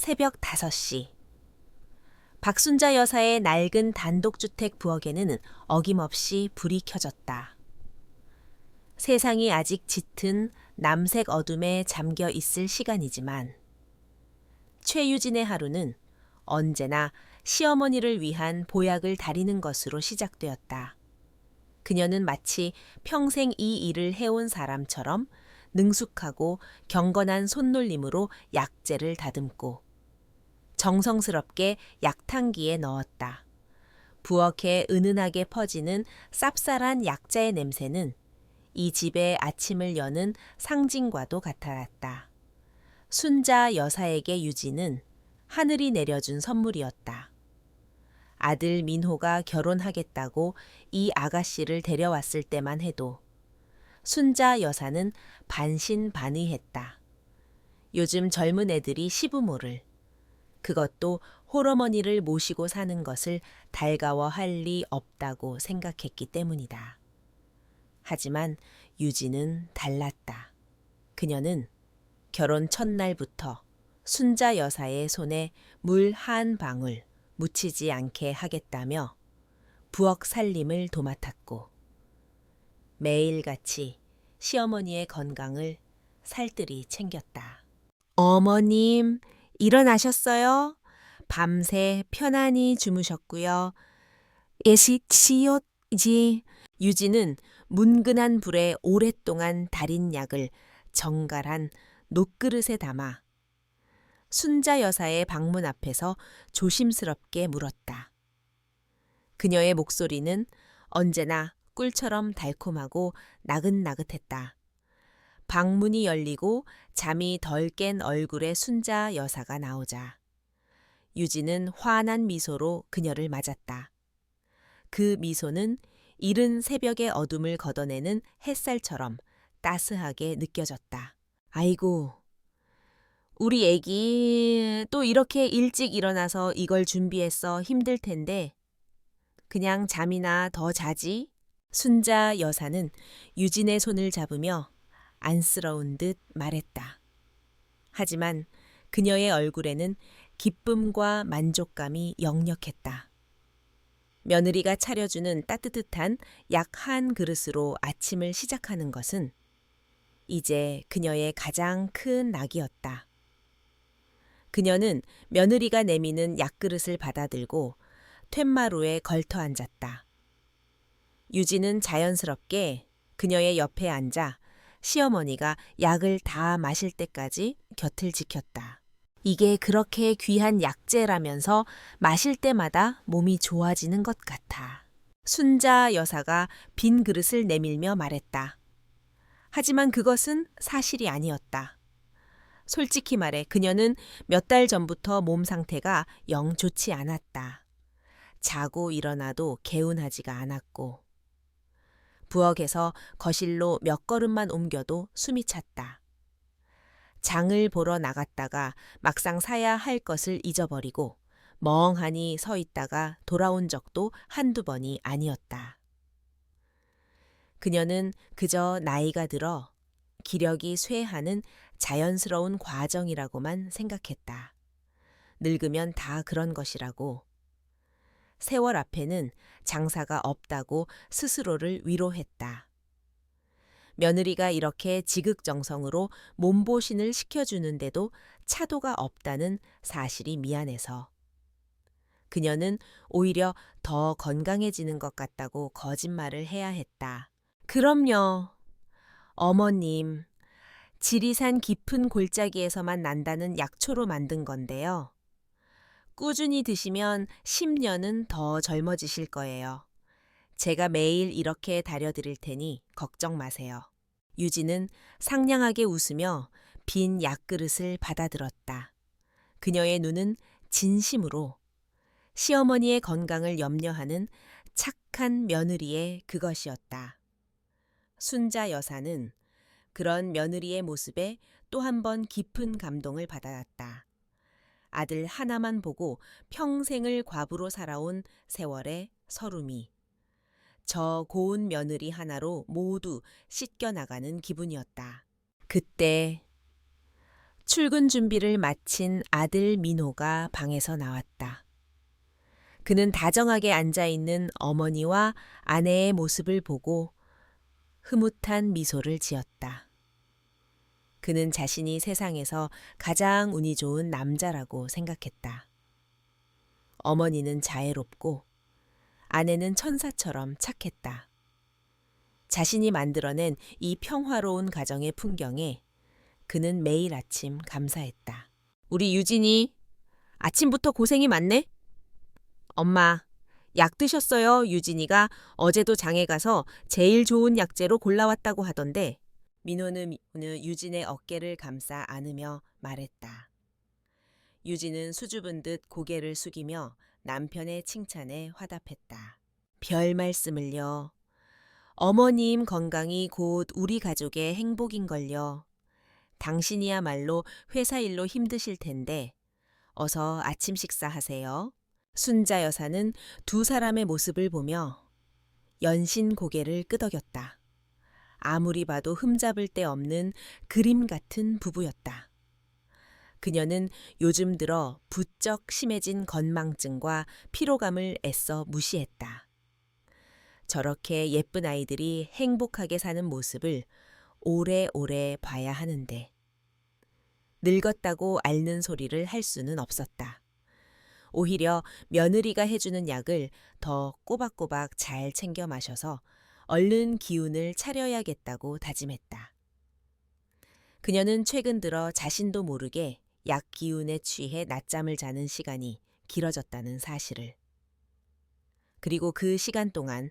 새벽 5시. 박순자 여사의 낡은 단독주택 부엌에는 어김없이 불이 켜졌다. 세상이 아직 짙은 남색 어둠에 잠겨 있을 시간이지만 최유진의 하루는 언제나 시어머니를 위한 보약을 다리는 것으로 시작되었다. 그녀는 마치 평생 이 일을 해온 사람처럼 능숙하고 경건한 손놀림으로 약재를 다듬고 정성스럽게 약탕기에 넣었다. 부엌에 은은하게 퍼지는 쌉쌀한 약자의 냄새는 이 집의 아침을 여는 상징과도 같았다. 순자 여사에게 유진은 하늘이 내려준 선물이었다. 아들 민호가 결혼하겠다고 이 아가씨를 데려왔을 때만 해도 순자 여사는 반신반의했다. 요즘 젊은 애들이 시부모를, 그것도 홀어머니를 모시고 사는 것을 달가워할 리 없다고 생각했기 때문이다. 하지만 유진은 달랐다. 그녀는 결혼 첫날부터 순자 여사의 손에 물 한 방울 묻히지 않게 하겠다며 부엌 살림을 도맡았고 매일같이 시어머니의 건강을 살뜰히 챙겼다. 어머님, 일어나셨어요? 밤새 편안히 주무셨고요. 예식시옷이지. 유진은 문근한 불에 오랫동안 달인 약을 정갈한 녹그릇에 담아 순자 여사의 방문 앞에서 조심스럽게 물었다. 그녀의 목소리는 언제나 꿀처럼 달콤하고 나긋나긋했다. 방문이 열리고 잠이 덜 깬 얼굴의 순자 여사가 나오자 유진은 환한 미소로 그녀를 맞았다. 그 미소는 이른 새벽의 어둠을 걷어내는 햇살처럼 따스하게 느껴졌다. 아이고, 우리 애기 또 이렇게 일찍 일어나서 이걸 준비했어. 힘들 텐데 그냥 잠이나 더 자지? 순자 여사는 유진의 손을 잡으며 안쓰러운 듯 말했다. 하지만 그녀의 얼굴에는 기쁨과 만족감이 역력했다. 며느리가 차려주는 따뜻한 약 한 그릇으로 아침을 시작하는 것은 이제 그녀의 가장 큰 낙이었다. 그녀는 며느리가 내미는 약그릇을 받아들고 툇마루에 걸터 앉았다. 유진은 자연스럽게 그녀의 옆에 앉아 시어머니가 약을 다 마실 때까지 곁을 지켰다. 이게 그렇게 귀한 약재라면서 마실 때마다 몸이 좋아지는 것 같아. 순자 여사가 빈 그릇을 내밀며 말했다. 하지만 그것은 사실이 아니었다. 솔직히 말해 그녀는 몇 달 전부터 몸 상태가 영 좋지 않았다. 자고 일어나도 개운하지가 않았고 부엌에서 거실로 몇 걸음만 옮겨도 숨이 찼다. 장을 보러 나갔다가 막상 사야 할 것을 잊어버리고 멍하니 서 있다가 돌아온 적도 한두 번이 아니었다. 그녀는 그저 나이가 들어 기력이 쇠하는 자연스러운 과정이라고만 생각했다. 늙으면 다 그런 것이라고. 세월 앞에는 장사가 없다고 스스로를 위로했다. 며느리가 이렇게 지극정성으로 몸보신을 시켜주는데도 차도가 없다는 사실이 미안해서. 그녀는 오히려 더 건강해지는 것 같다고 거짓말을 해야 했다. 그럼요. 어머님, 지리산 깊은 골짜기에서만 난다는 약초로 만든 건데요. 꾸준히 드시면 10년은 더 젊어지실 거예요. 제가 매일 이렇게 다려드릴 테니 걱정 마세요. 유진은 상냥하게 웃으며 빈 약그릇을 받아들었다. 그녀의 눈은 진심으로 시어머니의 건강을 염려하는 착한 며느리의 그것이었다. 순자 여사는 그런 며느리의 모습에 또 한 번 깊은 감동을 받았다. 아들 하나만 보고 평생을 과부로 살아온 세월의 서름이 저 고운 며느리 하나로 모두 씻겨나가는 기분이었다. 그때 출근 준비를 마친 아들 민호가 방에서 나왔다. 그는 다정하게 앉아있는 어머니와 아내의 모습을 보고 흐뭇한 미소를 지었다. 그는 자신이 세상에서 가장 운이 좋은 남자라고 생각했다. 어머니는 자애롭고 아내는 천사처럼 착했다. 자신이 만들어낸 이 평화로운 가정의 풍경에 그는 매일 아침 감사했다. 우리 유진이 아침부터 고생이 많네? 엄마, 약 드셨어요? 유진이가 어제도 장에 가서 제일 좋은 약재로 골라왔다고 하던데. 민호는 유진의 어깨를 감싸 안으며 말했다. 유진은 수줍은 듯 고개를 숙이며 남편의 칭찬에 화답했다. 별 말씀을요. 어머님 건강이 곧 우리 가족의 행복인걸요. 당신이야말로 회사 일로 힘드실 텐데 어서 아침 식사하세요. 순자 여사는 두 사람의 모습을 보며 연신 고개를 끄덕였다. 아무리 봐도 흠잡을 데 없는 그림 같은 부부였다. 그녀는 요즘 들어 부쩍 심해진 건망증과 피로감을 애써 무시했다. 저렇게 예쁜 아이들이 행복하게 사는 모습을 오래오래 봐야 하는데 늙었다고 앓는 소리를 할 수는 없었다. 오히려 며느리가 해주는 약을 더 꼬박꼬박 잘 챙겨 마셔서 얼른 기운을 차려야겠다고 다짐했다. 그녀는 최근 들어 자신도 모르게 약 기운에 취해 낮잠을 자는 시간이 길어졌다는 사실을. 그리고 그 시간 동안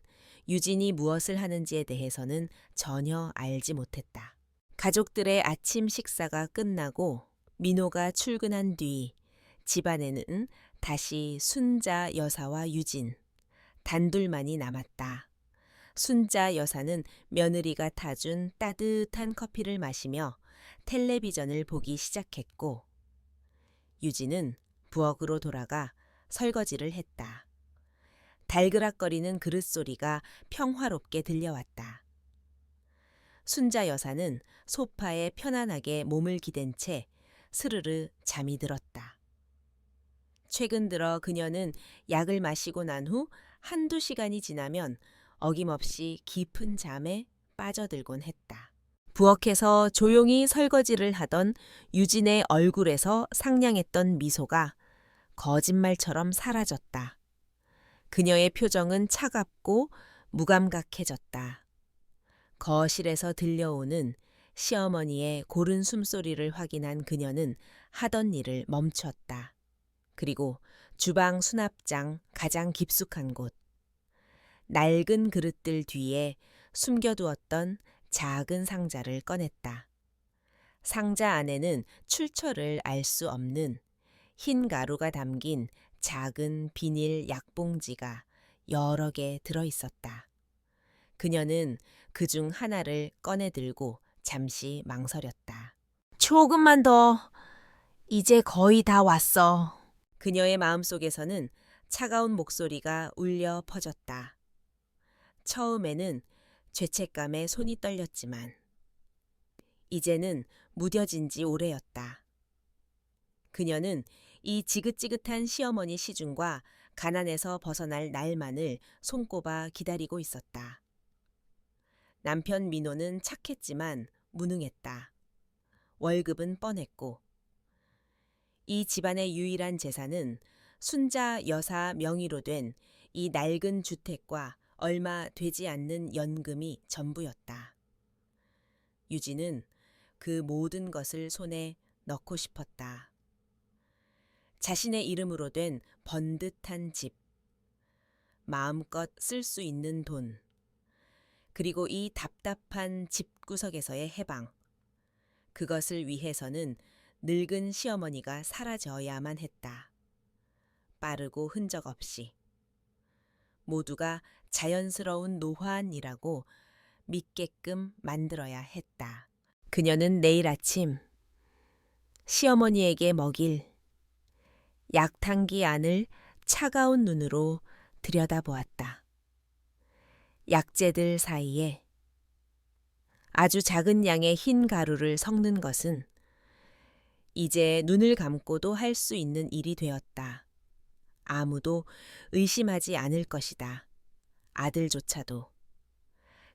유진이 무엇을 하는지에 대해서는 전혀 알지 못했다. 가족들의 아침 식사가 끝나고 민호가 출근한 뒤 집안에는 다시 순자 여사와 유진, 단둘만이 남았다. 순자 여사는 며느리가 타준 따뜻한 커피를 마시며 텔레비전을 보기 시작했고 유진은 부엌으로 돌아가 설거지를 했다. 달그락거리는 그릇 소리가 평화롭게 들려왔다. 순자 여사는 소파에 편안하게 몸을 기댄 채 스르르 잠이 들었다. 최근 들어 그녀는 약을 마시고 난 후 한두 시간이 지나면 어김없이 깊은 잠에 빠져들곤 했다. 부엌에서 조용히 설거지를 하던 유진의 얼굴에서 상냥했던 미소가 거짓말처럼 사라졌다. 그녀의 표정은 차갑고 무감각해졌다. 거실에서 들려오는 시어머니의 고른 숨소리를 확인한 그녀는 하던 일을 멈췄다. 그리고 주방 수납장 가장 깊숙한 곳, 낡은 그릇들 뒤에 숨겨두었던 작은 상자를 꺼냈다. 상자 안에는 출처를 알 수 없는 흰 가루가 담긴 작은 비닐 약봉지가 여러 개 들어 있었다. 그녀는 그중 하나를 꺼내 들고 잠시 망설였다. 조금만 더. 이제 거의 다 왔어. 그녀의 마음속에서는 차가운 목소리가 울려 퍼졌다. 처음에는 죄책감에 손이 떨렸지만 이제는 무뎌진 지 오래였다. 그녀는 이 지긋지긋한 시어머니 시중과 가난에서 벗어날 날만을 손꼽아 기다리고 있었다. 남편 민호는 착했지만 무능했다. 월급은 뻔했고 이 집안의 유일한 재산은 순자 여사 명의로 된 이 낡은 주택과 얼마 되지 않는 연금이 전부였다. 유진은 그 모든 것을 손에 넣고 싶었다. 자신의 이름으로 된 번듯한 집, 마음껏 쓸 수 있는 돈, 그리고 이 답답한 집구석에서의 해방. 그것을 위해서는 늙은 시어머니가 사라져야만 했다. 빠르고 흔적 없이. 모두가 자연스러운 노화안이라고 믿게끔 만들어야 했다. 그녀는 내일 아침 시어머니에게 먹일 약탕기 안을 차가운 눈으로 들여다보았다. 약재들 사이에 아주 작은 양의 흰 가루를 섞는 것은 이제 눈을 감고도 할 수 있는 일이 되었다. 아무도 의심하지 않을 것이다. 아들조차도.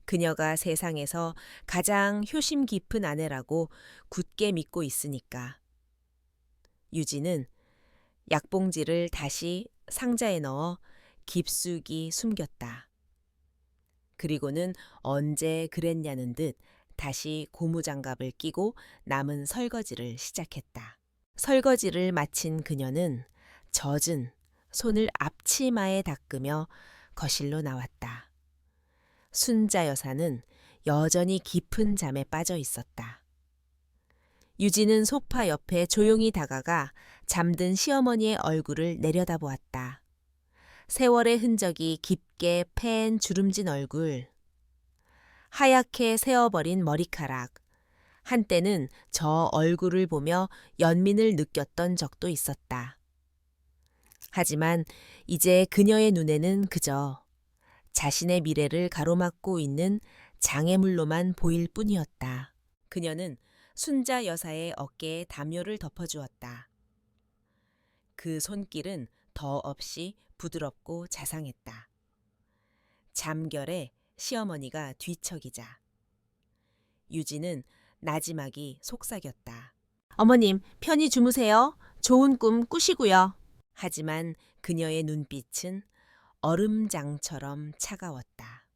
그녀가 세상에서 가장 효심 깊은 아내라고 굳게 믿고 있으니까. 유진은 약봉지를 다시 상자에 넣어 깊숙이 숨겼다. 그리고는 언제 그랬냐는 듯 다시 고무장갑을 끼고 남은 설거지를 시작했다. 설거지를 마친 그녀는 젖은 손을 앞치마에 닦으며 거실로 나왔다. 순자 여사는 여전히 깊은 잠에 빠져 있었다. 유진은 소파 옆에 조용히 다가가 잠든 시어머니의 얼굴을 내려다보았다. 세월의 흔적이 깊게 팬 주름진 얼굴, 하얗게 세어버린 머리카락, 한때는 저 얼굴을 보며 연민을 느꼈던 적도 있었다. 하지만 이제 그녀의 눈에는 그저 자신의 미래를 가로막고 있는 장애물로만 보일 뿐이었다. 그녀는 순자 여사의 어깨에 담요를 덮어주었다. 그 손길은 더없이 부드럽고 자상했다. 잠결에 시어머니가 뒤척이자 유진은 나지막이 속삭였다. 어머님, 편히 주무세요. 좋은 꿈 꾸시고요. 하지만 그녀의 눈빛은 얼음장처럼 차가웠다.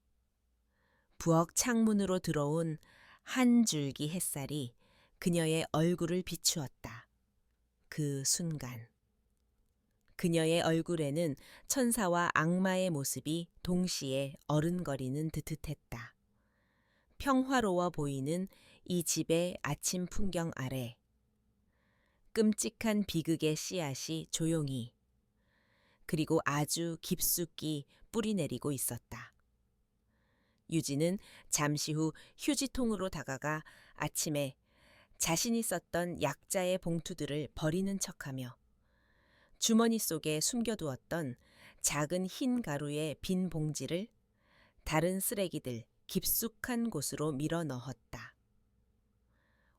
부엌 창문으로 들어온 한 줄기 햇살이 그녀의 얼굴을 비추었다. 그 순간. 그녀의 얼굴에는 천사와 악마의 모습이 동시에 어른거리는 듯했다. 평화로워 보이는 이 집의 아침 풍경 아래 끔찍한 비극의 씨앗이 조용히 그리고 아주 깊숙이 뿌리내리고 있었다. 유진은 잠시 후 휴지통으로 다가가 아침에 자신이 썼던 약자의 봉투들을 버리는 척하며 주머니 속에 숨겨두었던 작은 흰 가루의 빈 봉지를 다른 쓰레기들 깊숙한 곳으로 밀어 넣었다.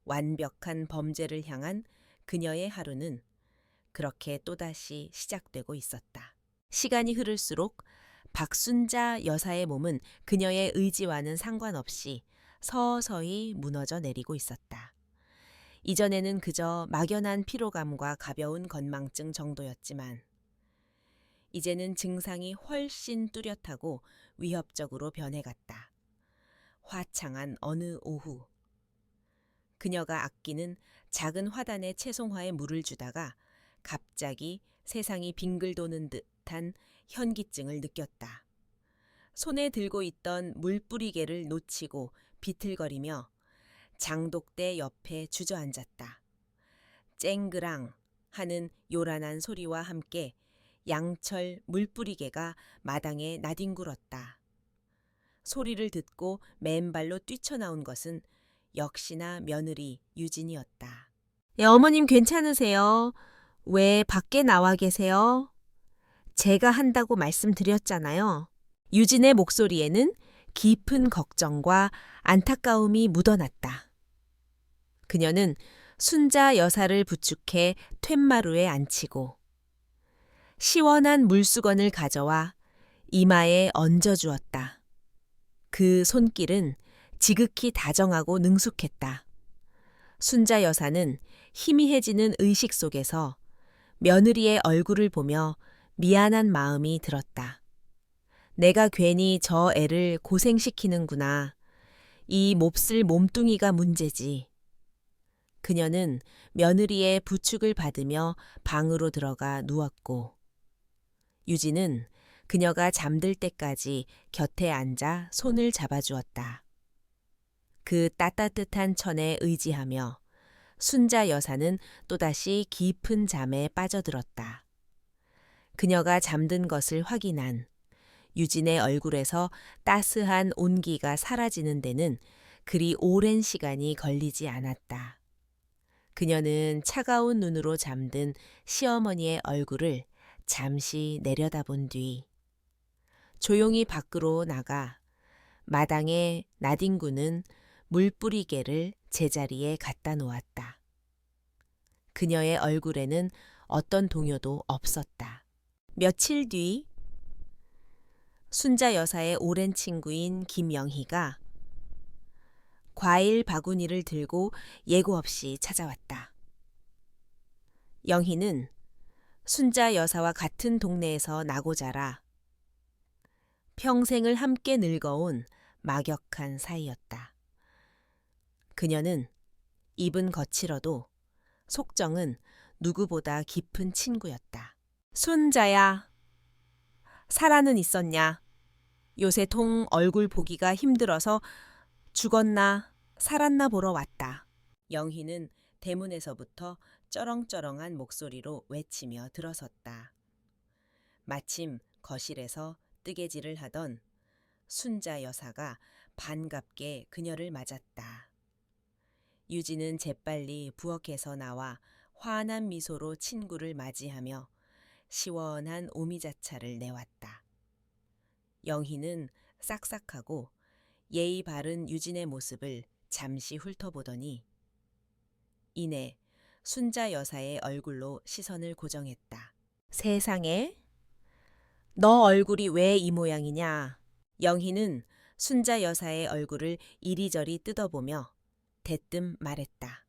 완벽한 범죄를 향한 그녀의 하루는 그렇게 또다시 시작되고 있었다. 시간이 흐를수록 박순자 여사의 몸은 그녀의 의지와는 상관없이 서서히 무너져 내리고 있었다. 이전에는 그저 막연한 피로감과 가벼운 건망증 정도였지만 이제는 증상이 훨씬 뚜렷하고 위협적으로 변해갔다. 화창한 어느 오후 그녀가 아끼는 작은 화단에 채송화에 물을 주다가 갑자기 세상이 빙글 도는 듯한 현기증을 느꼈다. 손에 들고 있던 물뿌리개를 놓치고 비틀거리며 장독대 옆에 주저앉았다. 쨍그랑 하는 요란한 소리와 함께 양철 물뿌리개가 마당에 나뒹굴었다. 소리를 듣고 맨발로 뛰쳐나온 것은 역시나 며느리 유진이었다. 어머님 괜찮으세요? 왜 밖에 나와 계세요? 제가 한다고 말씀드렸잖아요. 유진의 목소리에는 깊은 걱정과 안타까움이 묻어났다. 그녀는 순자 여사를 부축해 툇마루에 앉히고 시원한 물수건을 가져와 이마에 얹어주었다. 그 손길은 지극히 다정하고 능숙했다. 순자 여사는 희미해지는 의식 속에서 며느리의 얼굴을 보며 미안한 마음이 들었다. 내가 괜히 저 애를 고생시키는구나. 이 몹쓸 몸뚱이가 문제지. 그녀는 며느리의 부축을 받으며 방으로 들어가 누웠고 유진은 그녀가 잠들 때까지 곁에 앉아 손을 잡아주었다. 그 따뜻한 천에 의지하며 순자 여사는 또다시 깊은 잠에 빠져들었다. 그녀가 잠든 것을 확인한 유진의 얼굴에서 따스한 온기가 사라지는 데는 그리 오랜 시간이 걸리지 않았다. 그녀는 차가운 눈으로 잠든 시어머니의 얼굴을 잠시 내려다본 뒤 조용히 밖으로 나가 마당에 나뒹구는 물뿌리개를 제자리에 갖다 놓았다. 그녀의 얼굴에는 어떤 동요도 없었다. 며칠 뒤 순자 여사의 오랜 친구인 김영희가 과일 바구니를 들고 예고 없이 찾아왔다. 영희는 순자 여사와 같은 동네에서 나고 자라 평생을 함께 늙어온 막역한 사이였다. 그녀는 입은 거칠어도 속정은 누구보다 깊은 친구였다. 순자야, 살아는 있었냐? 요새 통 얼굴 보기가 힘들어서 죽었나 살았나 보러 왔다. 영희는 대문에서부터 쩌렁쩌렁한 목소리로 외치며 들어섰다. 마침 거실에서 뜨개질을 하던 순자 여사가 반갑게 그녀를 맞았다. 유진은 재빨리 부엌에서 나와 환한 미소로 친구를 맞이하며 시원한 오미자차를 내왔다. 영희는 싹싹하고 예의 바른 유진의 모습을 잠시 훑어보더니 이내 순자 여사의 얼굴로 시선을 고정했다. 세상에? 너 얼굴이 왜 이 모양이냐? 영희는 순자 여사의 얼굴을 이리저리 뜯어보며 대뜸 말했다.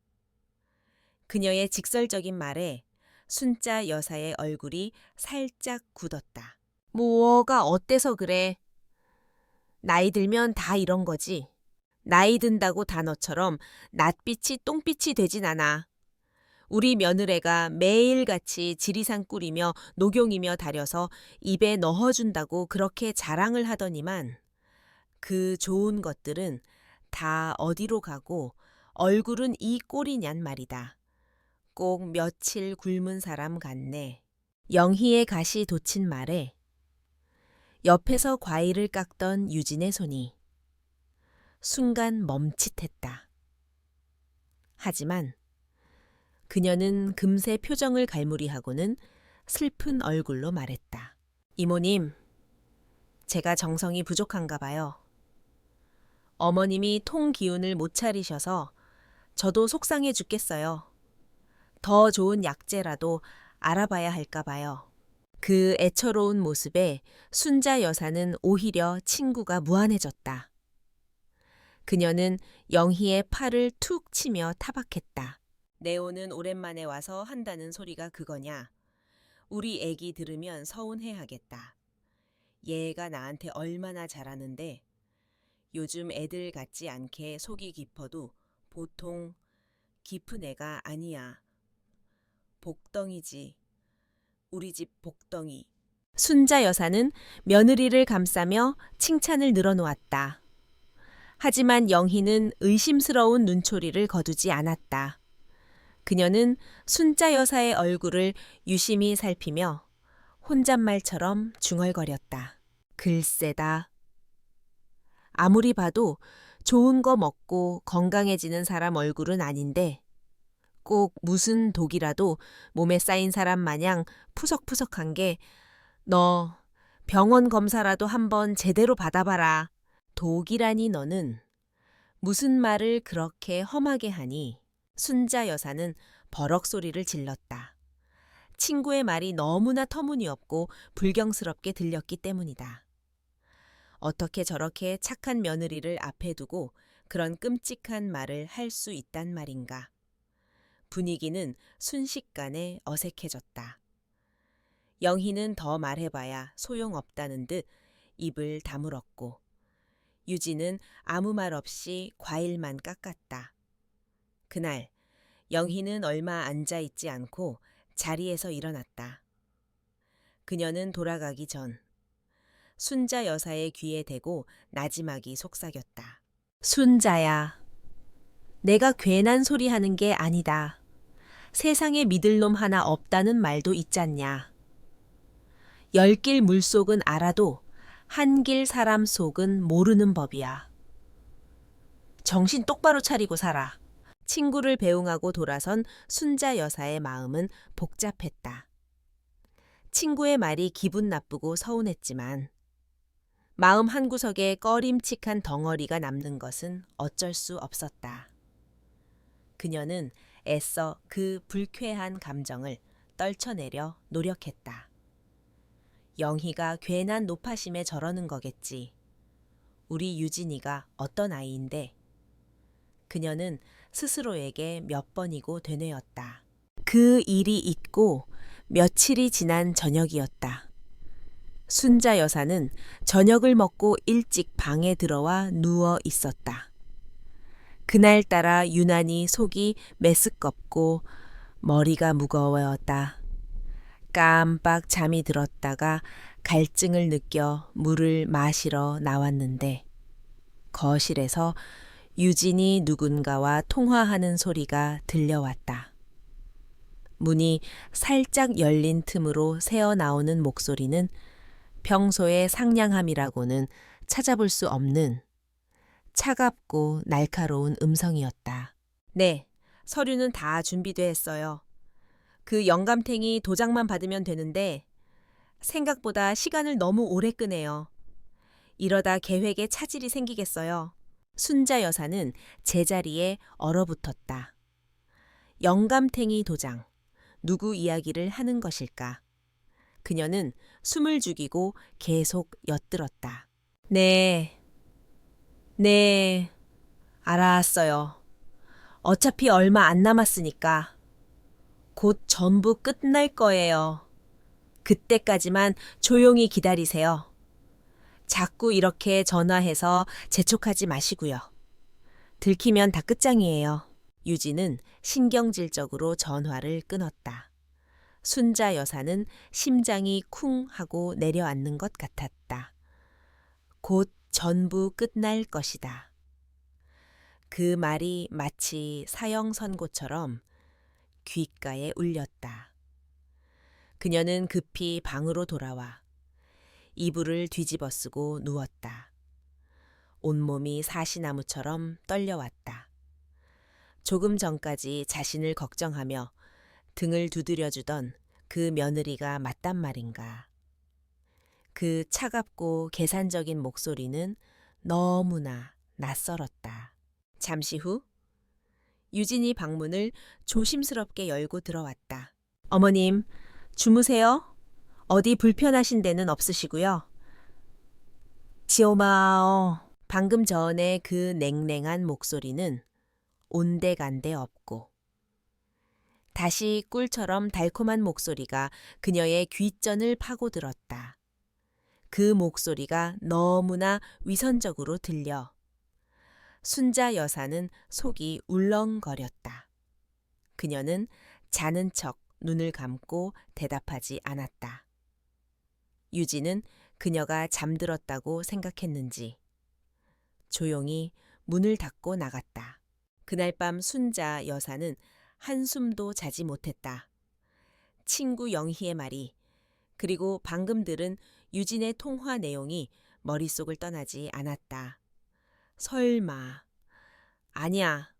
그녀의 직설적인 말에 순자 여사의 얼굴이 살짝 굳었다. 뭐가 어때서 그래? 나이 들면 다 이런 거지. 나이 든다고 다 너처럼 낯빛이 똥빛이 되진 않아. 우리 며느래가 매일같이 지리산 꿀이며 녹용이며 다려서 입에 넣어준다고 그렇게 자랑을 하더니만 그 좋은 것들은 다 어디로 가고 얼굴은 이 꼴이냔 말이다. 꼭 며칠 굶은 사람 같네. 영희의 가시 돋친 말에 옆에서 과일을 깎던 유진의 손이 순간 멈칫했다. 하지만 그녀는 금세 표정을 갈무리하고는 슬픈 얼굴로 말했다. 이모님, 제가 정성이 부족한가 봐요. 어머님이 통 기운을 못 차리셔서 저도 속상해 죽겠어요. 더 좋은 약재라도 알아봐야 할까 봐요. 그 애처로운 모습에 순자 여사는 오히려 친구가 무안해졌다. 그녀는 영희의 팔을 툭 치며 타박했다. 네오는 오랜만에 와서 한다는 소리가 그거냐? 우리 애기 들으면 서운해하겠다. 얘가 나한테 얼마나 잘하는데 요즘 애들 같지 않게 속이 깊어도 보통 깊은 애가 아니야. 복덩이지. 우리 집 복덩이. 순자 여사는 며느리를 감싸며 칭찬을 늘어놓았다. 하지만 영희는 의심스러운 눈초리를 거두지 않았다. 그녀는 순자 여사의 얼굴을 유심히 살피며 혼잣말처럼 중얼거렸다. 글쎄다. 아무리 봐도 좋은 거 먹고 건강해지는 사람 얼굴은 아닌데 꼭 무슨 독이라도 몸에 쌓인 사람 마냥 푸석푸석한 게 너 병원 검사라도 한번 제대로 받아봐라. 독이라니 너는 무슨 말을 그렇게 험하게 하니? 순자 여사는 버럭 소리를 질렀다. 친구의 말이 너무나 터무니없고 불경스럽게 들렸기 때문이다. 어떻게 저렇게 착한 며느리를 앞에 두고 그런 끔찍한 말을 할 수 있단 말인가. 분위기는 순식간에 어색해졌다. 영희는 더 말해봐야 소용없다는 듯 입을 다물었고 유진은 아무 말 없이 과일만 깎았다. 그날 영희는 얼마 앉아있지 않고 자리에서 일어났다. 그녀는 돌아가기 전 순자 여사의 귀에 대고 나지막이 속삭였다. 순자야, 내가 괜한 소리 하는 게 아니다. 세상에 믿을 놈 하나 없다는 말도 있잖냐. 10길 물속은 알아도 한 길 사람 속은 모르는 법이야. 정신 똑바로 차리고 살아. 친구를 배웅하고 돌아선 순자 여사의 마음은 복잡했다. 친구의 말이 기분 나쁘고 서운했지만 마음 한구석에 꺼림칙한 덩어리가 남는 것은 어쩔 수 없었다. 그녀는 애써 그 불쾌한 감정을 떨쳐내려 노력했다. 영희가 괜한 노파심에 저러는 거겠지. 우리 유진이가 어떤 아이인데. 그녀는 스스로에게 몇 번이고 되뇌었다. 그 일이 있고 며칠이 지난 저녁이었다. 순자 여사는 저녁을 먹고 일찍 방에 들어와 누워 있었다. 그날따라 유난히 속이 메스껍고 머리가 무거워졌다. 깜빡 잠이 들었다가 갈증을 느껴 물을 마시러 나왔는데 거실에서 유진이 누군가와 통화하는 소리가 들려왔다. 문이 살짝 열린 틈으로 새어나오는 목소리는 평소의 상냥함이라고는 찾아볼 수 없는 차갑고 날카로운 음성이었다. 네, 서류는 다 준비돼 있어요. 그 영감탱이 도장만 받으면 되는데 생각보다 시간을 너무 오래 끄네요. 이러다 계획에 차질이 생기겠어요. 순자 여사는 제자리에 얼어붙었다. 영감탱이 도장, 누구 이야기를 하는 것일까? 그녀는 숨을 죽이고 계속 엿들었다. 네, 알았어요. 어차피 얼마 안 남았으니까. 곧 전부 끝날 거예요. 그때까지만 조용히 기다리세요. 자꾸 이렇게 전화해서 재촉하지 마시고요. 들키면 다 끝장이에요. 유진은 신경질적으로 전화를 끊었다. 순자 여사는 심장이 쿵 하고 내려앉는 것 같았다. 곧 전부 끝날 것이다. 그 말이 마치 사형선고처럼 귓가에 울렸다. 그녀는 급히 방으로 돌아와 이불을 뒤집어 쓰고 누웠다. 온몸이 사시나무처럼 떨려왔다. 조금 전까지 자신을 걱정하며 등을 두드려주던 그 며느리가 맞단 말인가. 그 차갑고 계산적인 목소리는 너무나 낯설었다. 잠시 후 유진이 방문을 조심스럽게 열고 들어왔다. 어머님, 주무세요? 어디 불편하신 데는 없으시고요. 지엄아, 방금 전에 그 냉랭한 목소리는 온데간데 없고 다시 꿀처럼 달콤한 목소리가 그녀의 귓전을 파고들었다. 그 목소리가 너무나 위선적으로 들려 순자 여사는 속이 울렁거렸다. 그녀는 자는 척 눈을 감고 대답하지 않았다. 유진은 그녀가 잠들었다고 생각했는지 조용히 문을 닫고 나갔다. 그날 밤 순자 여사는 한숨도 자지 못했다. 친구 영희의 말이 그리고 방금 들은 유진의 통화 내용이 머릿속을 떠나지 않았다. 설마. 아니야.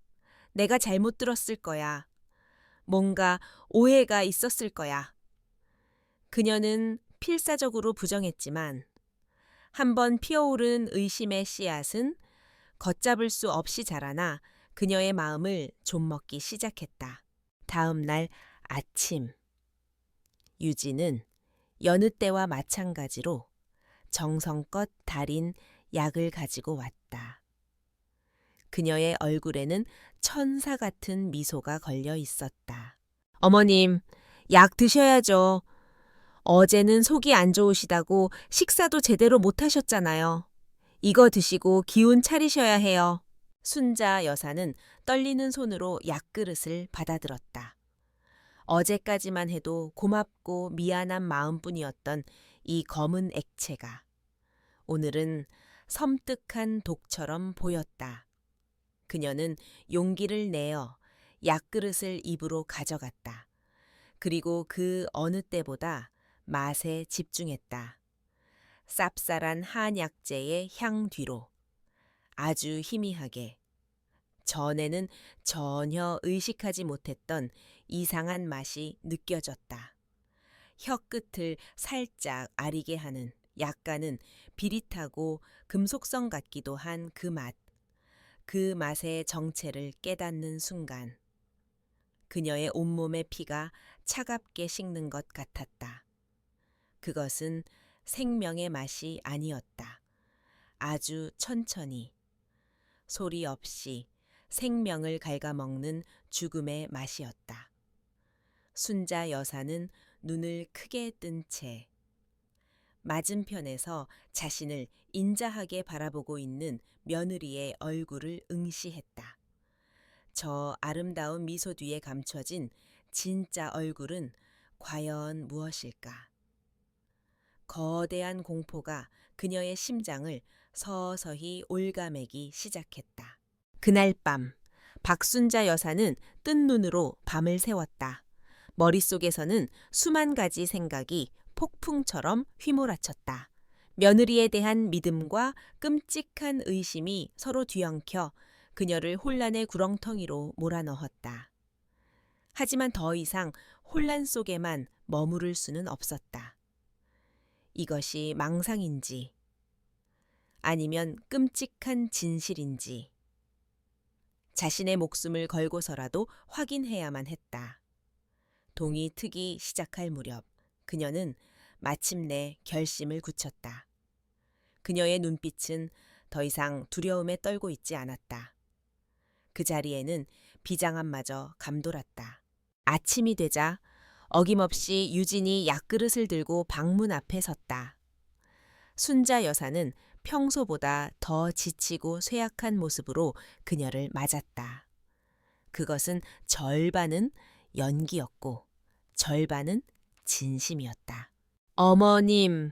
내가 잘못 들었을 거야. 뭔가 오해가 있었을 거야. 그녀는 필사적으로 부정했지만 한번 피어오른 의심의 씨앗은 걷잡을 수 없이 자라나 그녀의 마음을 좀먹기 시작했다. 다음 날 아침 유진은 여느 때와 마찬가지로 정성껏 달인 약을 가지고 왔다. 그녀의 얼굴에는 천사 같은 미소가 걸려 있었다. 어머님, 약 드셔야죠. 어제는 속이 안 좋으시다고 식사도 제대로 못 하셨잖아요. 이거 드시고 기운 차리셔야 해요. 순자 여사는 떨리는 손으로 약그릇을 받아들었다. 어제까지만 해도 고맙고 미안한 마음뿐이었던 이 검은 액체가 오늘은 섬뜩한 독처럼 보였다. 그녀는 용기를 내어 약그릇을 입으로 가져갔다. 그리고 그 어느 때보다 맛에 집중했다. 쌉쌀한 한약재의 향 뒤로 아주 희미하게 전에는 전혀 의식하지 못했던 이상한 맛이 느껴졌다. 혀끝을 살짝 아리게 하는 약간은 비릿하고 금속성 같기도 한 그 맛. 그 맛의 정체를 깨닫는 순간 그녀의 온몸의 피가 차갑게 식는 것 같았다. 그것은 생명의 맛이 아니었다. 아주 천천히, 소리 없이 생명을 갉아먹는 죽음의 맛이었다. 순자 여사는 눈을 크게 뜬 채 맞은편에서 자신을 인자하게 바라보고 있는 며느리의 얼굴을 응시했다. 저 아름다운 미소 뒤에 감춰진 진짜 얼굴은 과연 무엇일까? 거대한 공포가 그녀의 심장을 서서히 올가매기 시작했다. 그날 밤, 박순자 여사는 뜬 눈으로 밤을 새웠다. 머릿속에서는 수만 가지 생각이 폭풍처럼 휘몰아쳤다. 며느리에 대한 믿음과 끔찍한 의심이 서로 뒤엉켜 그녀를 혼란의 구렁텅이로 몰아넣었다. 하지만 더 이상 혼란 속에만 머무를 수는 없었다. 이것이 망상인지 아니면 끔찍한 진실인지 자신의 목숨을 걸고서라도 확인해야만 했다. 동이 트기 시작할 무렵 그녀는 마침내 결심을 굳혔다. 그녀의 눈빛은 더 이상 두려움에 떨고 있지 않았다. 그 자리에는 비장함마저 감돌았다. 아침이 되자 어김없이 유진이 약그릇을 들고 방문 앞에 섰다. 순자 여사는 평소보다 더 지치고 쇠약한 모습으로 그녀를 맞았다. 그것은 절반은 연기였고 절반은 진심이었다. 어머님,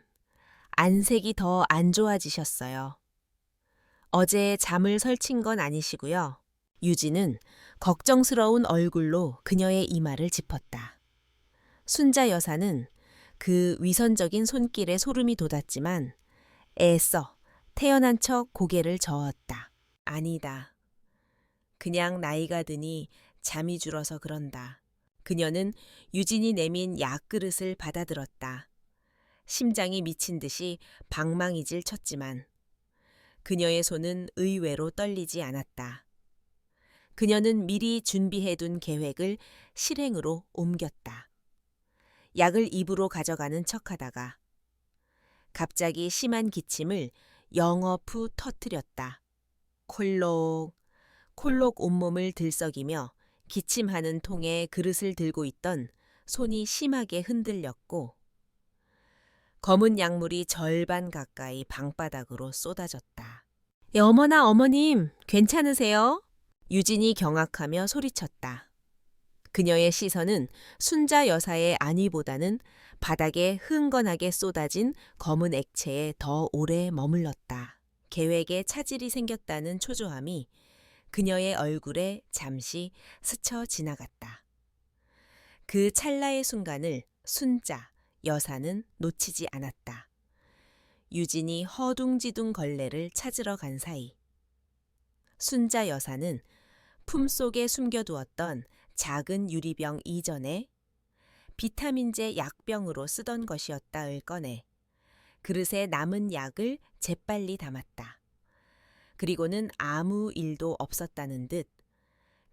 안색이 더 안 좋아지셨어요. 어제 잠을 설친 건 아니시고요. 유진은 걱정스러운 얼굴로 그녀의 이마를 짚었다. 순자 여사는 그 위선적인 손길에 소름이 돋았지만 애써 태연한 척 고개를 저었다. 아니다. 그냥 나이가 드니 잠이 줄어서 그런다. 그녀는 유진이 내민 약그릇을 받아들었다. 심장이 미친 듯이 방망이질 쳤지만 그녀의 손은 의외로 떨리지 않았다. 그녀는 미리 준비해둔 계획을 실행으로 옮겼다. 약을 입으로 가져가는 척하다가 갑자기 심한 기침을 영업후 터뜨렸다. 콜록, 콜록 온몸을 들썩이며 기침하는 통에 그릇을 들고 있던 손이 심하게 흔들렸고 검은 약물이 절반 가까이 방바닥으로 쏟아졌다. 어머나 어머님, 괜찮으세요? 유진이 경악하며 소리쳤다. 그녀의 시선은 순자 여사의 안위보다는 바닥에 흥건하게 쏟아진 검은 액체에 더 오래 머물렀다. 계획에 차질이 생겼다는 초조함이 그녀의 얼굴에 잠시 스쳐 지나갔다. 그 찰나의 순간을 순자 여사는 놓치지 않았다. 유진이 허둥지둥 걸레를 찾으러 간 사이 순자 여사는 품속에 숨겨두었던 작은 유리병 이전에 비타민제 약병으로 쓰던 것이었다을 꺼내 그릇에 남은 약을 재빨리 담았다. 그리고는 아무 일도 없었다는 듯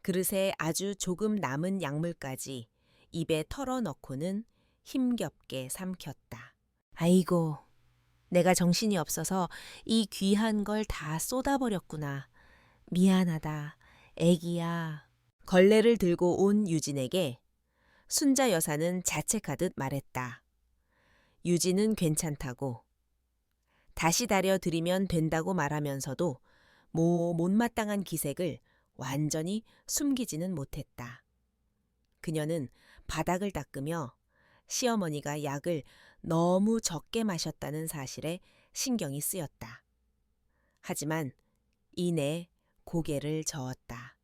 그릇에 아주 조금 남은 약물까지 입에 털어넣고는 힘겹게 삼켰다. 아이고, 내가 정신이 없어서 이 귀한 걸 다 쏟아버렸구나. 미안하다, 애기야. 걸레를 들고 온 유진에게 순자 여사는 자책하듯 말했다. 유진은 괜찮다고. 다시 다려드리면 된다고 말하면서도 못마땅한 기색을 완전히 숨기지는 못했다. 그녀는 바닥을 닦으며 시어머니가 약을 너무 적게 마셨다는 사실에 신경이 쓰였다. 하지만 이내 고개를 저었다.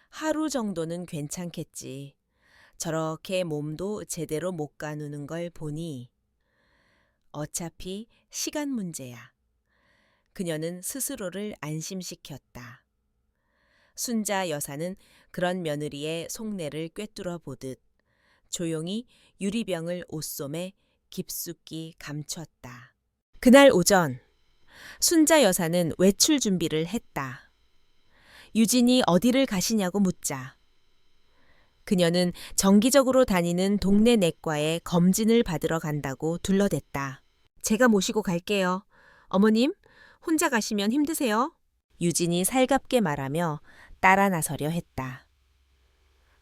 하루 정도는 괜찮겠지. 저렇게 몸도 제대로 못 가누는 걸 보니 어차피 시간 문제야. 그녀는 스스로를 안심시켰다. 순자 여사는 그런 며느리의 속내를 꿰뚫어 보듯 조용히 유리병을 옷솜에 깊숙이 감췄다. 그날 오전 순자 여사는 외출 준비를 했다. 유진이 어디를 가시냐고 묻자 그녀는 정기적으로 다니는 동네 내과에 검진을 받으러 간다고 둘러댔다. 제가 모시고 갈게요. 어머님, 혼자 가시면 힘드세요? 유진이 살갑게 말하며 따라 나서려 했다.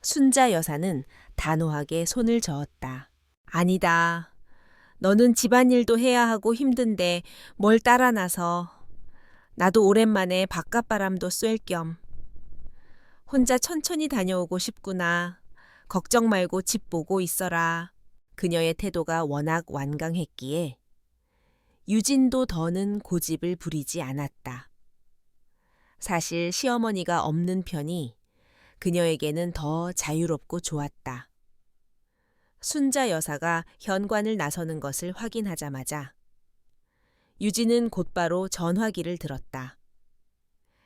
순자 여사는 단호하게 손을 저었다. 아니다. 너는 집안일도 해야 하고 힘든데 뭘 따라 나서. 나도 오랜만에 바깥바람도 쐴 겸. 혼자 천천히 다녀오고 싶구나. 걱정 말고 집 보고 있어라. 그녀의 태도가 워낙 완강했기에 유진도 더는 고집을 부리지 않았다. 사실 시어머니가 없는 편이 그녀에게는 더 자유롭고 좋았다. 순자 여사가 현관을 나서는 것을 확인하자마자 유진은 곧바로 전화기를 들었다.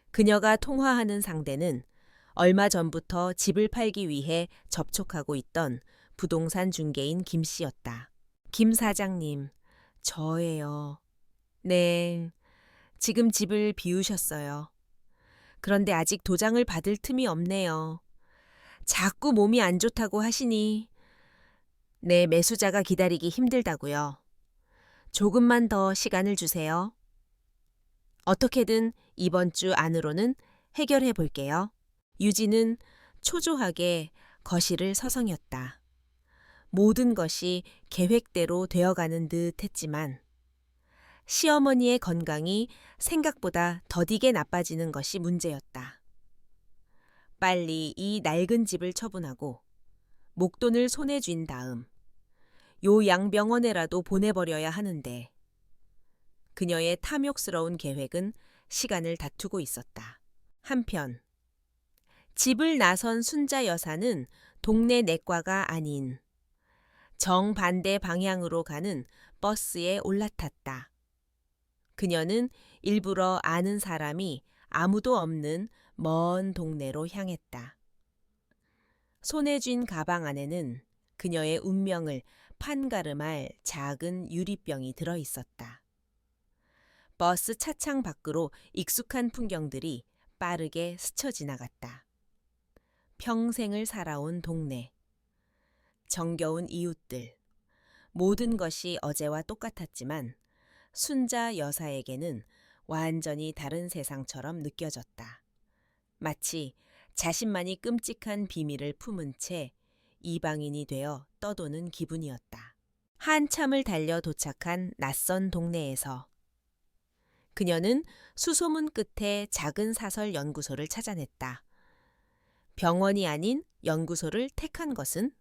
그녀가 통화하는 상대는 얼마 전부터 집을 팔기 위해 접촉하고 있던 부동산 중개인 김 씨였다. 김 사장님, 저예요. 네, 지금 집을 비우셨어요. 그런데 아직 도장을 받을 틈이 없네요. 자꾸 몸이 안 좋다고 하시니 네, 매수자가 기다리기 힘들다고요. 조금만 더 시간을 주세요. 어떻게든 이번 주 안으로는 해결해 볼게요. 유진은 초조하게 거실을 서성였다. 모든 것이 계획대로 되어가는 듯 했지만 시어머니의 건강이 생각보다 더디게 나빠지는 것이 문제였다. 빨리 이 낡은 집을 처분하고 목돈을 손에 쥔 다음 요 양병원에라도 보내버려야 하는데 그녀의 탐욕스러운 계획은 시간을 다투고 있었다. 한편 집을 나선 순자 여사는 동네 내과가 아닌 정반대 방향으로 가는 버스에 올라탔다. 그녀는 일부러 아는 사람이 아무도 없는 먼 동네로 향했다. 손에 쥔 가방 안에는 그녀의 운명을 판가름할 작은 유리병이 들어 있었다. 버스 차창 밖으로 익숙한 풍경들이 빠르게 스쳐 지나갔다. 평생을 살아온 동네, 정겨운 이웃들, 모든 것이 어제와 똑같았지만 순자 여사에게는 완전히 다른 세상처럼 느껴졌다. 마치 자신만이 끔찍한 비밀을 품은 채 이방인이 되어 떠도는 기분이었다. 한참을 달려 도착한 낯선 동네에서 그녀는 수소문 끝에 작은 사설 연구소를 찾아냈다. 병원이 아닌 연구소를 택한 것은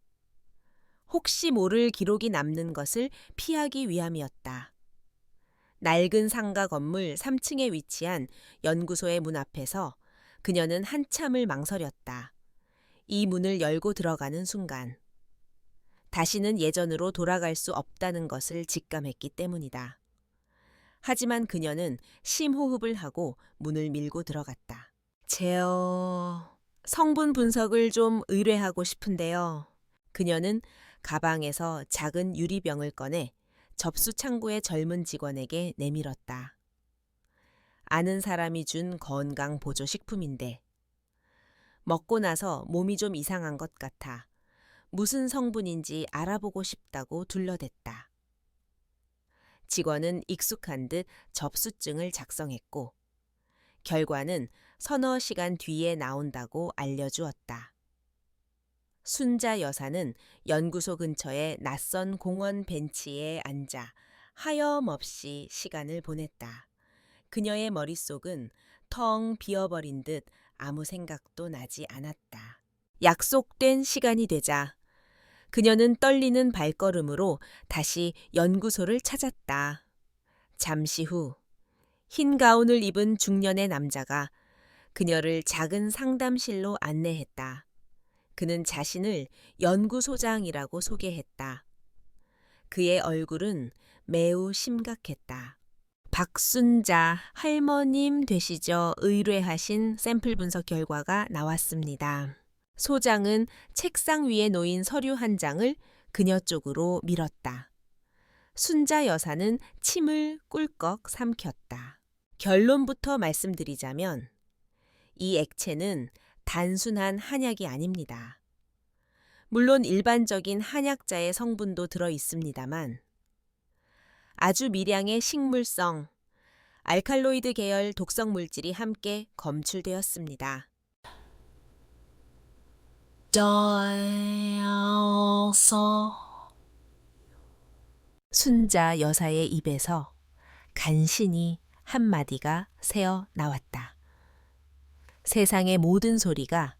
혹시 모를 기록이 남는 것을 피하기 위함이었다. 낡은 상가 건물 3층에 위치한 연구소의 문 앞에서 그녀는 한참을 망설였다. 이 문을 열고 들어가는 순간 다시는 예전으로 돌아갈 수 없다는 것을 직감했기 때문이다. 하지만 그녀는 심호흡을 하고 문을 밀고 들어갔다. 성분 분석을 좀 의뢰하고 싶은데요. 그녀는 가방에서 작은 유리병을 꺼내 접수 창구의 젊은 직원에게 내밀었다. 아는 사람이 준 건강 보조 식품인데 먹고 나서 몸이 좀 이상한 것 같아 무슨 성분인지 알아보고 싶다고 둘러댔다. 직원은 익숙한 듯 접수증을 작성했고 결과는 서너 시간 뒤에 나온다고 알려주었다. 순자 여사는 연구소 근처의 낯선 공원 벤치에 앉아 하염없이 시간을 보냈다. 그녀의 머릿속은 텅 비어버린 듯 아무 생각도 나지 않았다. 약속된 시간이 되자 그녀는 떨리는 발걸음으로 다시 연구소를 찾았다. 잠시 후 흰 가운을 입은 중년의 남자가 그녀를 작은 상담실로 안내했다. 그는 자신을 연구소장이라고 소개했다. 그의 얼굴은 매우 심각했다. 박순자 할머님 되시죠? 의뢰하신 샘플 분석 결과가 나왔습니다. 소장은 책상 위에 놓인 서류 한 장을 그녀 쪽으로 밀었다. 순자 여사는 침을 꿀꺽 삼켰다. 결론부터 말씀드리자면 이 액체는 단순한 한약이 아닙니다. 물론 일반적인 한약자의 성분도 들어 있습니다만 아주 미량의 식물성, 알칼로이드 계열 독성 물질이 함께 검출되었습니다. 순자 여사의 입에서 간신히 한마디가 새어 나왔다. 세상의 모든 소리가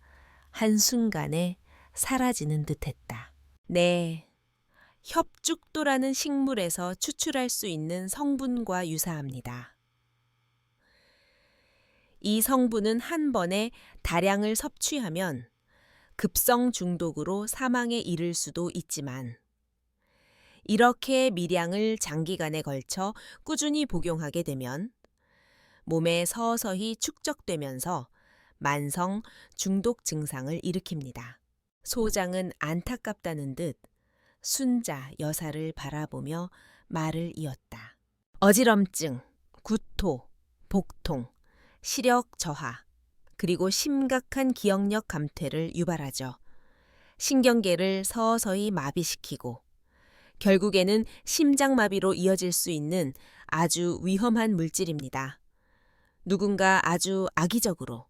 한순간에 사라지는 듯했다. 네, 협죽도라는 식물에서 추출할 수 있는 성분과 유사합니다. 이 성분은 한 번에 다량을 섭취하면 급성 중독으로 사망에 이를 수도 있지만 이렇게 미량을 장기간에 걸쳐 꾸준히 복용하게 되면 몸에 서서히 축적되면서 만성 중독 증상을 일으킵니다. 소장은 안타깝다는 듯 순자 여사를 바라보며 말을 이었다. 어지럼증, 구토, 복통, 시력 저하, 그리고 심각한 기억력 감퇴를 유발하죠. 신경계를 서서히 마비시키고 결국에는 심장마비로 이어질 수 있는 아주 위험한 물질입니다. 누군가 아주 악의적으로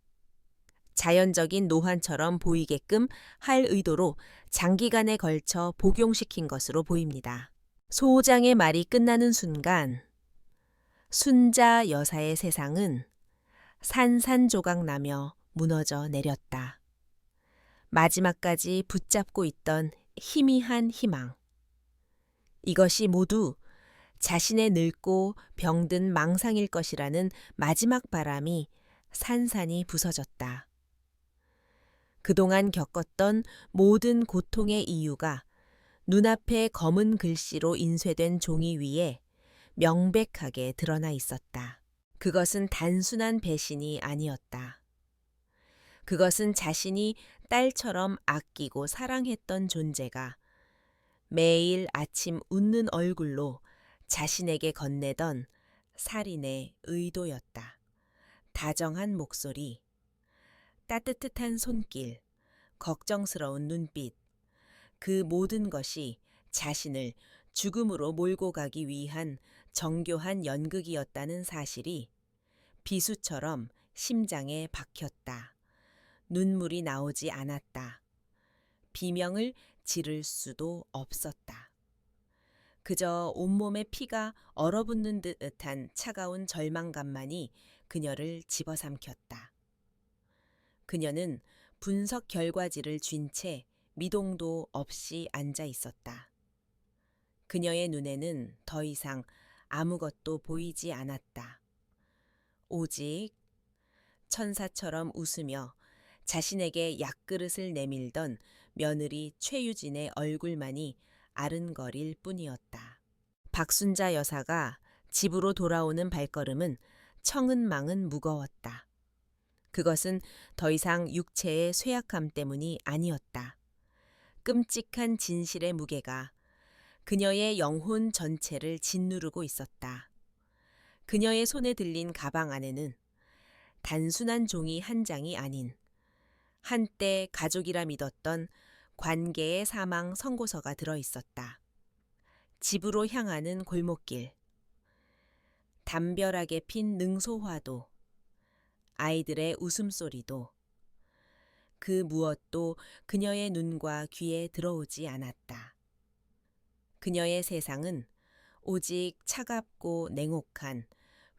자연적인 노환처럼 보이게끔 할 의도로 장기간에 걸쳐 복용시킨 것으로 보입니다. 소장의 말이 끝나는 순간 순자 여사의 세상은 산산조각나며 무너져 내렸다. 마지막까지 붙잡고 있던 희미한 희망. 이것이 모두 자신의 늙고 병든 망상일 것이라는 마지막 바람이 산산이 부서졌다. 그동안 겪었던 모든 고통의 이유가 눈앞에 검은 글씨로 인쇄된 종이 위에 명백하게 드러나 있었다. 그것은 단순한 배신이 아니었다. 그것은 자신이 딸처럼 아끼고 사랑했던 존재가 매일 아침 웃는 얼굴로 자신에게 건네던 살인의 의도였다. 다정한 목소리, 따뜻한 손길, 걱정스러운 눈빛, 그 모든 것이 자신을 죽음으로 몰고 가기 위한 정교한 연극이었다는 사실이 비수처럼 심장에 박혔다. 눈물이 나오지 않았다. 비명을 지를 수도 없었다. 그저 온몸에 피가 얼어붙는 듯한 차가운 절망감만이 그녀를 집어삼켰다. 그녀는 분석 결과지를 쥔 채 미동도 없이 앉아 있었다. 그녀의 눈에는 더 이상 아무것도 보이지 않았다. 오직 천사처럼 웃으며 자신에게 약그릇을 내밀던 며느리 최유진의 얼굴만이 아른거릴 뿐이었다. 박순자 여사가 집으로 돌아오는 발걸음은 청은망은 무거웠다. 그것은 더 이상 육체의 쇠약함 때문이 아니었다. 끔찍한 진실의 무게가 그녀의 영혼 전체를 짓누르고 있었다. 그녀의 손에 들린 가방 안에는 단순한 종이 한 장이 아닌 한때 가족이라 믿었던 관계의 사망 선고서가 들어 있었다. 집으로 향하는 골목길, 담벼락에 핀 능소화도, 아이들의 웃음소리도, 그 무엇도 그녀의 눈과 귀에 들어오지 않았다. 그녀의 세상은 오직 차갑고 냉혹한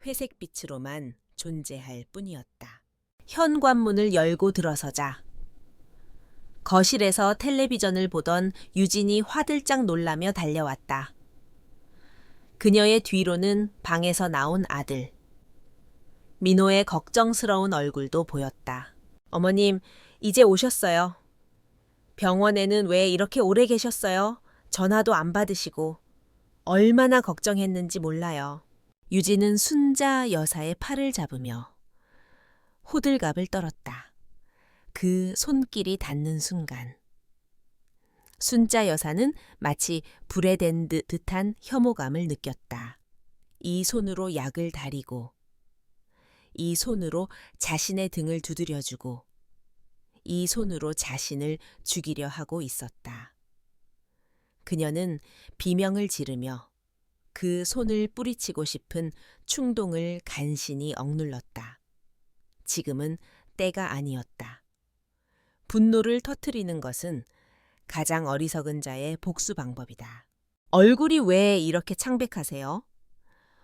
회색빛으로만 존재할 뿐이었다. 현관문을 열고 들어서자 거실에서 텔레비전을 보던 유진이 화들짝 놀라며 달려왔다. 그녀의 뒤로는 방에서 나온 아들. 민호의 걱정스러운 얼굴도 보였다. 어머님, 이제 오셨어요. 병원에는 왜 이렇게 오래 계셨어요? 전화도 안 받으시고. 얼마나 걱정했는지 몰라요. 유진은 순자 여사의 팔을 잡으며 호들갑을 떨었다. 그 손길이 닿는 순간 순자 여사는 마치 불에 댄 듯한 혐오감을 느꼈다. 이 손으로 약을 다리고 이 손으로 자신의 등을 두드려주고 이 손으로 자신을 죽이려 하고 있었다. 그녀는 비명을 지르며 그 손을 뿌리치고 싶은 충동을 간신히 억눌렀다. 지금은 때가 아니었다. 분노를 터뜨리는 것은 가장 어리석은 자의 복수 방법이다. 얼굴이 왜 이렇게 창백하세요?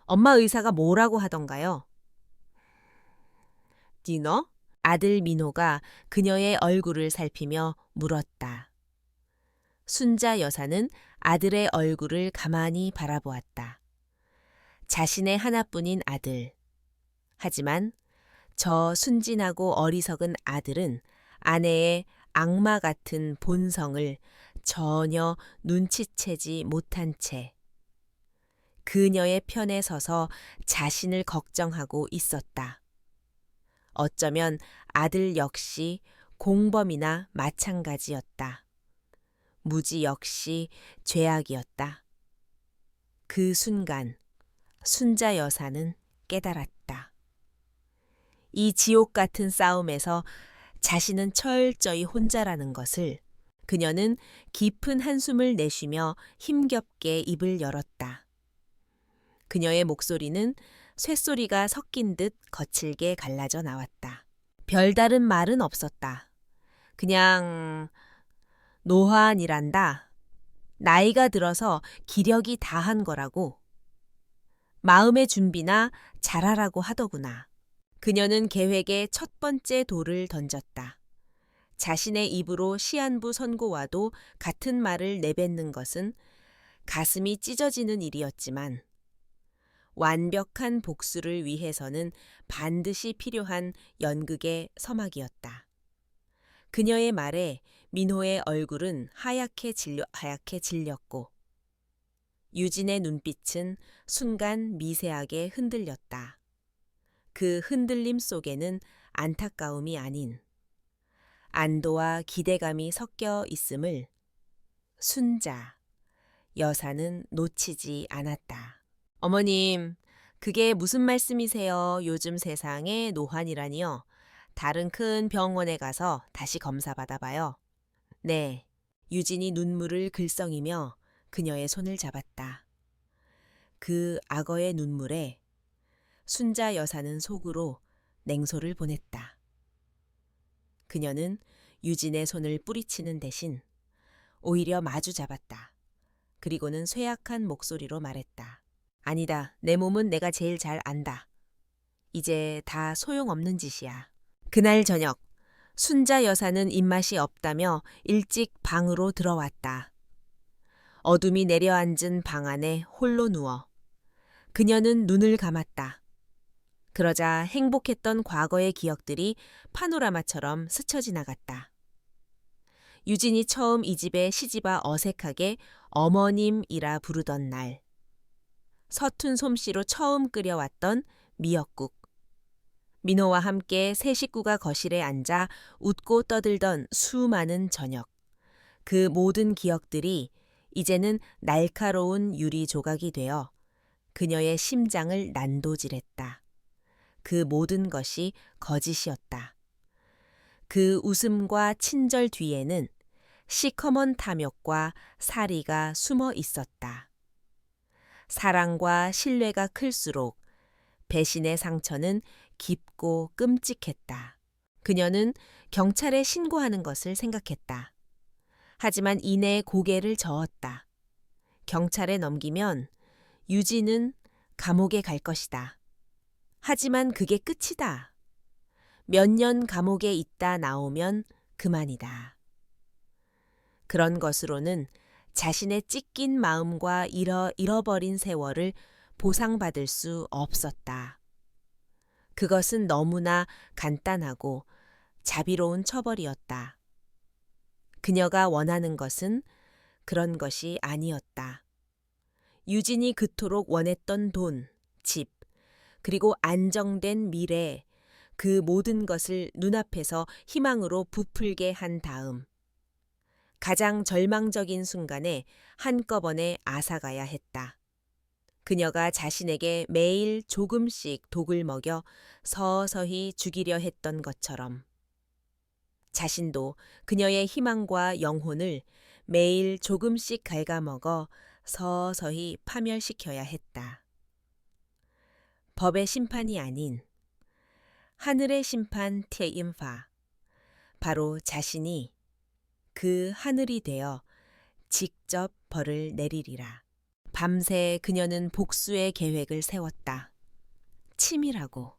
엄마 의사가 뭐라고 하던가요? 디너? 아들 민호가 그녀의 얼굴을 살피며 물었다. 순자 여사는 아들의 얼굴을 가만히 바라보았다. 자신의 하나뿐인 아들. 하지만 저 순진하고 어리석은 아들은 아내의 악마 같은 본성을 전혀 눈치채지 못한 채 그녀의 편에 서서 자신을 걱정하고 있었다. 어쩌면 아들 역시 공범이나 마찬가지였다. 무지 역시 죄악이었다. 그 순간 순자 여사는 깨달았다. 이 지옥 같은 싸움에서 자신은 철저히 혼자라는 것을. 그녀는 깊은 한숨을 내쉬며 힘겹게 입을 열었다. 그녀의 목소리는 쇳소리가 섞인 듯 거칠게 갈라져 나왔다. 별다른 말은 없었다. 그냥 노환이란다. 나이가 들어서 기력이 다한 거라고. 마음의 준비나 잘하라고 하더구나. 그녀는 계획의 첫 번째 돌을 던졌다. 자신의 입으로 시한부 선고와도 같은 말을 내뱉는 것은 가슴이 찢어지는 일이었지만 완벽한 복수를 위해서는 반드시 필요한 연극의 서막이었다. 그녀의 말에 민호의 얼굴은 하얗게 질렸고 유진의 눈빛은 순간 미세하게 흔들렸다. 그 흔들림 속에는 안타까움이 아닌 안도와 기대감이 섞여 있음을 순자 여사는 놓치지 않았다. 어머님, 그게 무슨 말씀이세요? 요즘 세상에 노환이라니요? 다른 큰 병원에 가서 다시 검사 받아봐요. 네, 유진이 눈물을 글썽이며 그녀의 손을 잡았다. 그 악어의 눈물에 순자 여사는 속으로 냉소를 보냈다. 그녀는 유진의 손을 뿌리치는 대신 오히려 마주 잡았다. 그리고는 쇠약한 목소리로 말했다. 아니다. 내 몸은 내가 제일 잘 안다. 이제 다 소용없는 짓이야. 그날 저녁 순자 여사는 입맛이 없다며 일찍 방으로 들어왔다. 어둠이 내려앉은 방 안에 홀로 누워 그녀는 눈을 감았다. 그러자 행복했던 과거의 기억들이 파노라마처럼 스쳐 지나갔다. 유진이 처음 이 집에 시집와 어색하게 어머님이라 부르던 날. 서툰 솜씨로 처음 끓여왔던 미역국. 민호와 함께 세 식구가 거실에 앉아 웃고 떠들던 수많은 저녁. 그 모든 기억들이 이제는 날카로운 유리 조각이 되어 그녀의 심장을 난도질했다. 그 모든 것이 거짓이었다. 그 웃음과 친절 뒤에는 시커먼 탐욕과 사리가 숨어 있었다. 사랑과 신뢰가 클수록 배신의 상처는 깊고 끔찍했다. 그녀는 경찰에 신고하는 것을 생각했다. 하지만 이내 고개를 저었다. 경찰에 넘기면 유진은 감옥에 갈 것이다. 하지만 그게 끝이다. 몇 년 감옥에 있다 나오면 그만이다. 그런 것으로는 자신의 찢긴 마음과 잃어버린 세월을 보상받을 수 없었다. 그것은 너무나 간단하고 자비로운 처벌이었다. 그녀가 원하는 것은 그런 것이 아니었다. 유진이 그토록 원했던 돈, 집, 그리고 안정된 미래, 그 모든 것을 눈앞에서 희망으로 부풀게 한 다음 가장 절망적인 순간에 한꺼번에 앗아가야 했다. 그녀가 자신에게 매일 조금씩 독을 먹여 서서히 죽이려 했던 것처럼. 자신도 그녀의 희망과 영혼을 매일 조금씩 갉아먹어 서서히 파멸시켜야 했다. 법의 심판이 아닌 하늘의 심판 태임파, 바로 자신이 그 하늘이 되어 직접 벌을 내리리라. 밤새 그녀는 복수의 계획을 세웠다. 치밀하고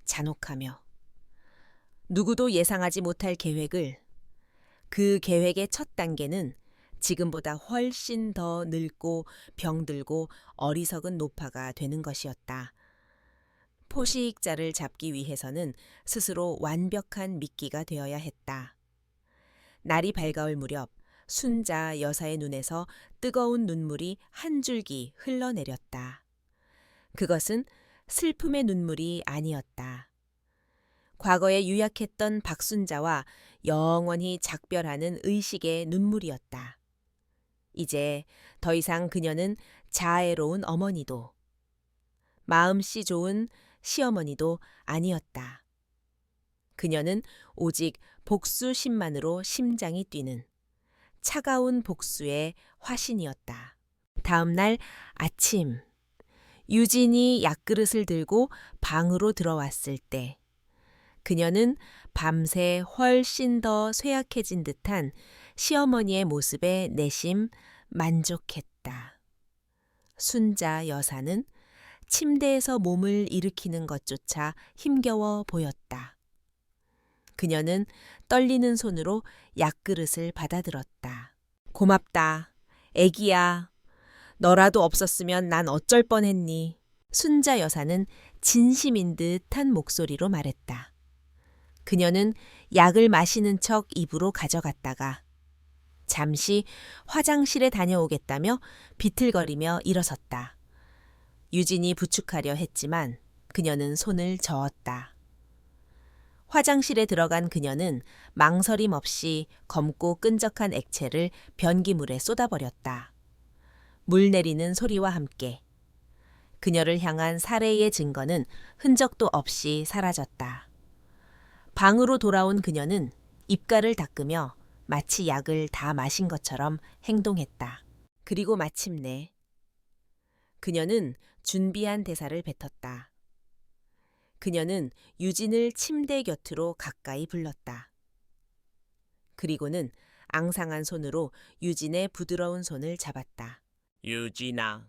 잔혹하며 누구도 예상하지 못할 계획을, 그 계획의 첫 단계는 지금보다 훨씬 더 늙고 병들고 어리석은 노파가 되는 것이었다. 포시익자를 잡기 위해서는 스스로 완벽한 미끼가 되어야 했다. 날이 밝아올 무렵 순자 여사의 눈에서 뜨거운 눈물이 한 줄기 흘러내렸다. 그것은 슬픔의 눈물이 아니었다. 과거에 유약했던 박순자와 영원히 작별하는 의식의 눈물이었다. 이제 더 이상 그녀는 자애로운 어머니도, 마음씨 좋은 시어머니도 아니었다. 그녀는 오직 복수심만으로 심장이 뛰는 차가운 복수의 화신이었다. 다음 날 아침, 유진이 약그릇을 들고 방으로 들어왔을 때 그녀는 밤새 훨씬 더 쇠약해진 듯한 시어머니의 모습에 내심 만족했다. 순자 여사는 침대에서 몸을 일으키는 것조차 힘겨워 보였다. 그녀는 떨리는 손으로 약그릇을 받아들었다. 고맙다. 애기야. 너라도 없었으면 난 어쩔 뻔했니. 순자 여사는 진심인 듯한 목소리로 말했다. 그녀는 약을 마시는 척 입으로 가져갔다가 잠시 화장실에 다녀오겠다며 비틀거리며 일어섰다. 유진이 부축하려 했지만 그녀는 손을 저었다. 화장실에 들어간 그녀는 망설임 없이 검고 끈적한 액체를 변기물에 쏟아버렸다. 물 내리는 소리와 함께 그녀를 향한 살해의 증거는 흔적도 없이 사라졌다. 방으로 돌아온 그녀는 입가를 닦으며 마치 약을 다 마신 것처럼 행동했다. 그리고 마침내 그녀는 준비한 대사를 뱉었다. 그녀는 유진을 침대 곁으로 가까이 불렀다. 그리고는 앙상한 손으로 유진의 부드러운 손을 잡았다. 유진아,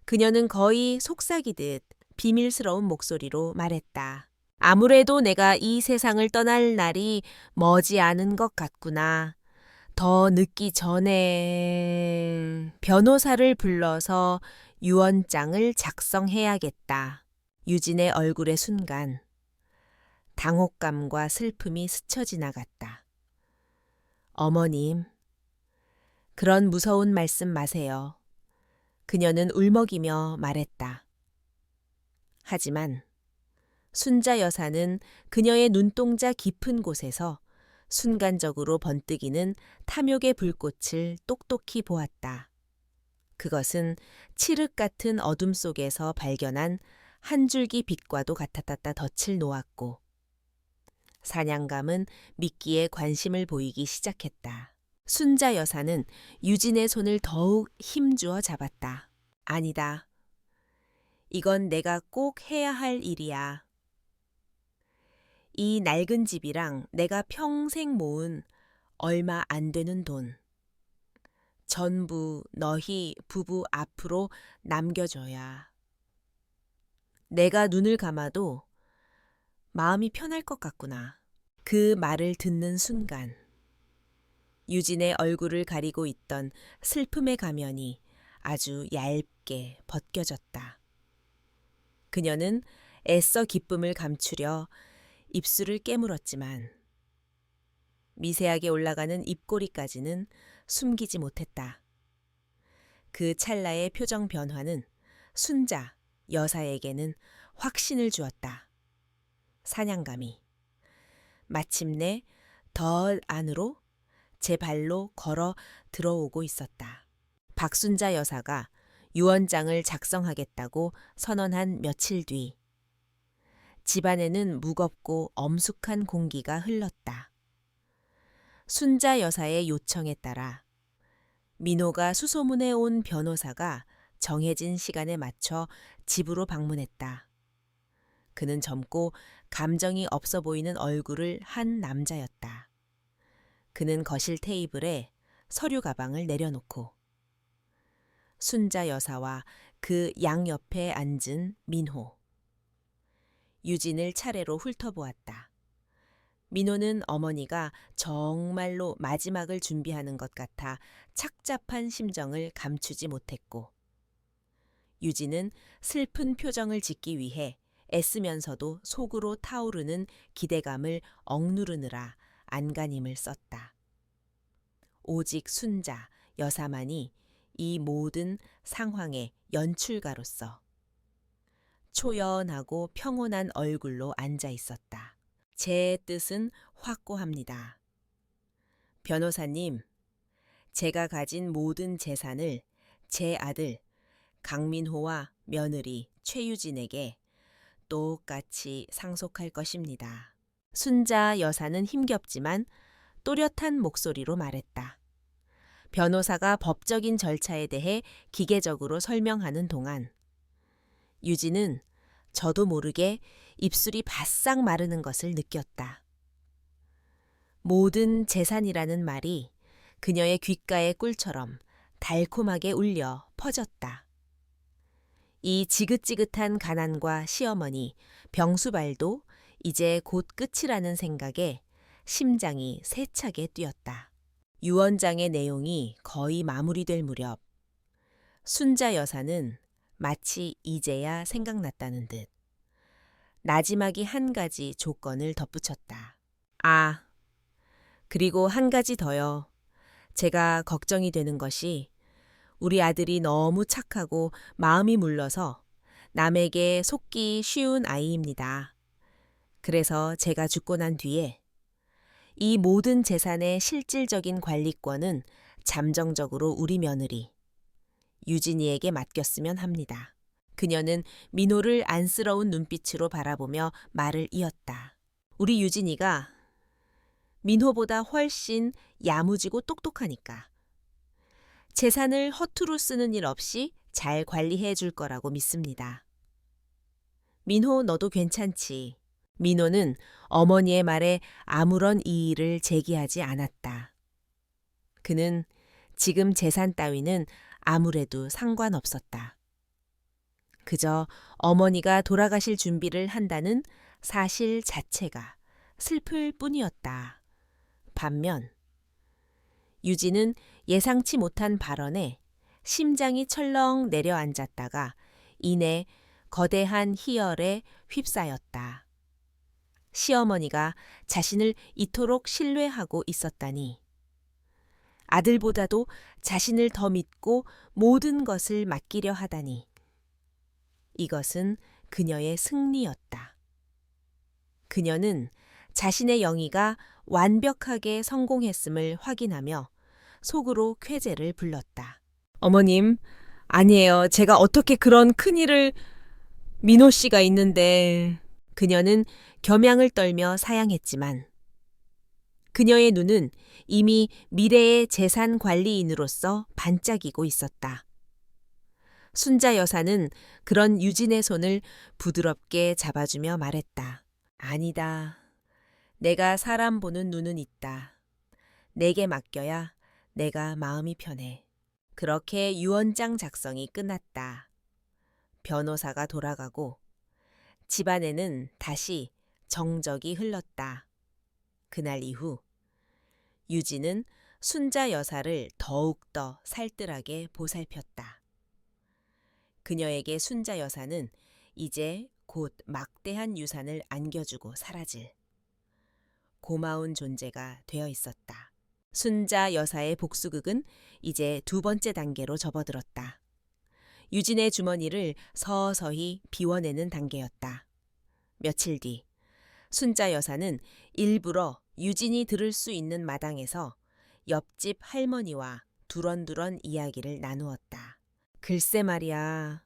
그녀는 거의 속삭이듯 비밀스러운 목소리로 말했다. 아무래도 내가 이 세상을 떠날 날이 머지않은 것 같구나. 더 늦기 전에 변호사를 불러서 유언장을 작성해야겠다. 유진의 얼굴의 순간 당혹감과 슬픔이 스쳐 지나갔다. 어머님, 그런 무서운 말씀 마세요. 그녀는 울먹이며 말했다. 하지만 순자 여사는 그녀의 눈동자 깊은 곳에서 순간적으로 번뜩이는 탐욕의 불꽃을 똑똑히 보았다. 그것은 칠흑 같은 어둠 속에서 발견한 한 줄기 빛과도 같았다 덫을 놓았고 사냥감은 미끼에 관심을 보이기 시작했다. 순자 여사는 유진의 손을 더욱 힘주어 잡았다. 아니다. 이건 내가 꼭 해야 할 일이야. 이 낡은 집이랑 내가 평생 모은 얼마 안 되는 돈. 전부 너희 부부 앞으로 남겨줘야. 내가 눈을 감아도 마음이 편할 것 같구나. 그 말을 듣는 순간 유진의 얼굴을 가리고 있던 슬픔의 가면이 아주 얇게 벗겨졌다. 그녀는 애써 기쁨을 감추려 입술을 깨물었지만 미세하게 올라가는 입꼬리까지는 숨기지 못했다. 그 찰나의 표정 변화는 순자 여사에게는 확신을 주었다. 사냥감이 마침내 더 안으로 제 발로 걸어 들어오고 있었다. 박순자 여사가 유언장을 작성하겠다고 선언한 며칠 뒤 집안에는 무겁고 엄숙한 공기가 흘렀다. 순자 여사의 요청에 따라 민호가 수소문해 온 변호사가 정해진 시간에 맞춰 집으로 방문했다. 그는 젊고 감정이 없어 보이는 얼굴을 한 남자였다. 그는 거실 테이블에 서류 가방을 내려놓고 순자 여사와 그 양옆에 앉은 민호, 유진을 차례로 훑어보았다. 민호는 어머니가 정말로 마지막을 준비하는 것 같아 착잡한 심정을 감추지 못했고, 유진은 슬픈 표정을 짓기 위해 애쓰면서도 속으로 타오르는 기대감을 억누르느라 안간힘을 썼다. 오직 순자 여사만이 이 모든 상황의 연출가로서 초연하고 평온한 얼굴로 앉아 있었다. 제 뜻은 확고합니다. 변호사님, 제가 가진 모든 재산을 제 아들 강민호와 며느리 최유진에게 똑같이 상속할 것입니다. 순자 여사는 힘겹지만 또렷한 목소리로 말했다. 변호사가 법적인 절차에 대해 기계적으로 설명하는 동안 유진은 저도 모르게 입술이 바싹 마르는 것을 느꼈다. 모든 재산이라는 말이 그녀의 귓가의 꿀처럼 달콤하게 울려 퍼졌다. 이 지긋지긋한 가난과 시어머니, 병수발도 이제 곧 끝이라는 생각에 심장이 세차게 뛰었다. 유언장의 내용이 거의 마무리될 무렵 순자 여사는 마치 이제야 생각났다는 듯 나지막이 한 가지 조건을 덧붙였다. 아, 그리고 한 가지 더요. 제가 걱정이 되는 것이 우리 아들이 너무 착하고 마음이 물러서 남에게 속기 쉬운 아이입니다. 그래서 제가 죽고 난 뒤에 이 모든 재산의 실질적인 관리권은 잠정적으로 우리 며느리 유진이에게 맡겼으면 합니다. 그녀는 민호를 안쓰러운 눈빛으로 바라보며 말을 이었다. 우리 유진이가 민호보다 훨씬 야무지고 똑똑하니까 재산을 허투루 쓰는 일 없이 잘 관리해 줄 거라고 믿습니다. 민호, 너도 괜찮지? 민호는 어머니의 말에 아무런 이의를 제기하지 않았다. 그는 지금 재산 따위는 아무래도 상관없었다. 그저 어머니가 돌아가실 준비를 한다는 사실 자체가 슬플 뿐이었다. 반면 유진은 예상치 못한 발언에 심장이 철렁 내려앉았다가 이내 거대한 희열에 휩싸였다. 시어머니가 자신을 이토록 신뢰하고 있었다니. 아들보다도 자신을 더 믿고 모든 것을 맡기려 하다니. 이것은 그녀의 승리였다. 그녀는 자신의 영희가 완벽하게 성공했음을 확인하며 속으로 쾌재를 불렀다. 어머님, 아니에요. 제가 어떻게 그런 큰일을... 민호 씨가 있는데... 그녀는 겸양을 떨며 사양했지만 그녀의 눈은 이미 미래의 재산 관리인으로서 반짝이고 있었다. 순자 여사는 그런 유진의 손을 부드럽게 잡아주며 말했다. 아니다. 내가 사람 보는 눈은 있다. 내게 맡겨야 내가 마음이 편해. 그렇게 유언장 작성이 끝났다. 변호사가 돌아가고 집안에는 다시 정적이 흘렀다. 그날 이후 유진은 순자 여사를 더욱더 살뜰하게 보살폈다. 그녀에게 순자 여사는 이제 곧 막대한 유산을 안겨주고 사라질 고마운 존재가 되어 있었다. 순자 여사의 복수극은 이제 두 번째 단계로 접어들었다. 유진의 주머니를 서서히 비워내는 단계였다. 며칠 뒤 순자 여사는 일부러 유진이 들을 수 있는 마당에서 옆집 할머니와 두런두런 이야기를 나누었다. 글쎄 말이야.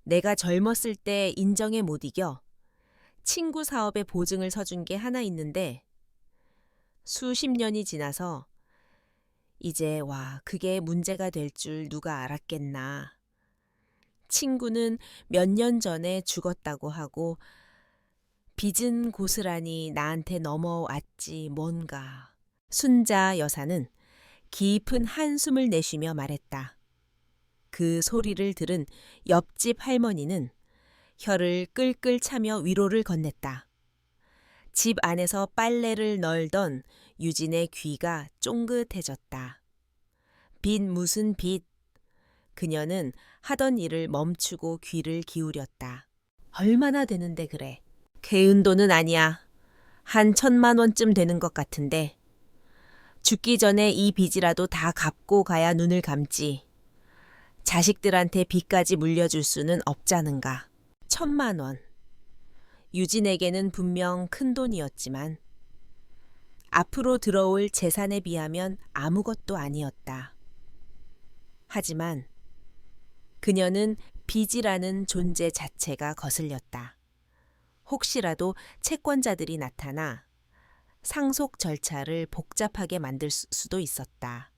내가 젊었을 때 인정에 못 이겨 친구 사업에 보증을 서준 게 하나 있는데 수십 년이 지나서 이제 와, 그게 문제가 될 줄 누가 알았겠나. 친구는 몇 년 전에 죽었다고 하고 빚은 고스란히 나한테 넘어왔지 뭔가. 순자 여사는 깊은 한숨을 내쉬며 말했다. 그 소리를 들은 옆집 할머니는 혀를 끌끌 차며 위로를 건넸다. 집 안에서 빨래를 널던 유진의 귀가 쫑긋해졌다. 빚 무슨 빚. 그녀는 하던 일을 멈추고 귀를 기울였다. 얼마나 되는데 그래. 개은 돈은 아니야. 한 1,000만 원쯤 되는 것 같은데. 죽기 전에 이 빚이라도 다 갚고 가야 눈을 감지. 자식들한테 빚까지 물려줄 수는 없자는가. 1,000만 원. 유진에게는 분명 큰 돈이었지만 앞으로 들어올 재산에 비하면 아무것도 아니었다. 하지만 그녀는 빚이라는 존재 자체가 거슬렸다. 혹시라도 채권자들이 나타나 상속 절차를 복잡하게 만들 수도 있었다.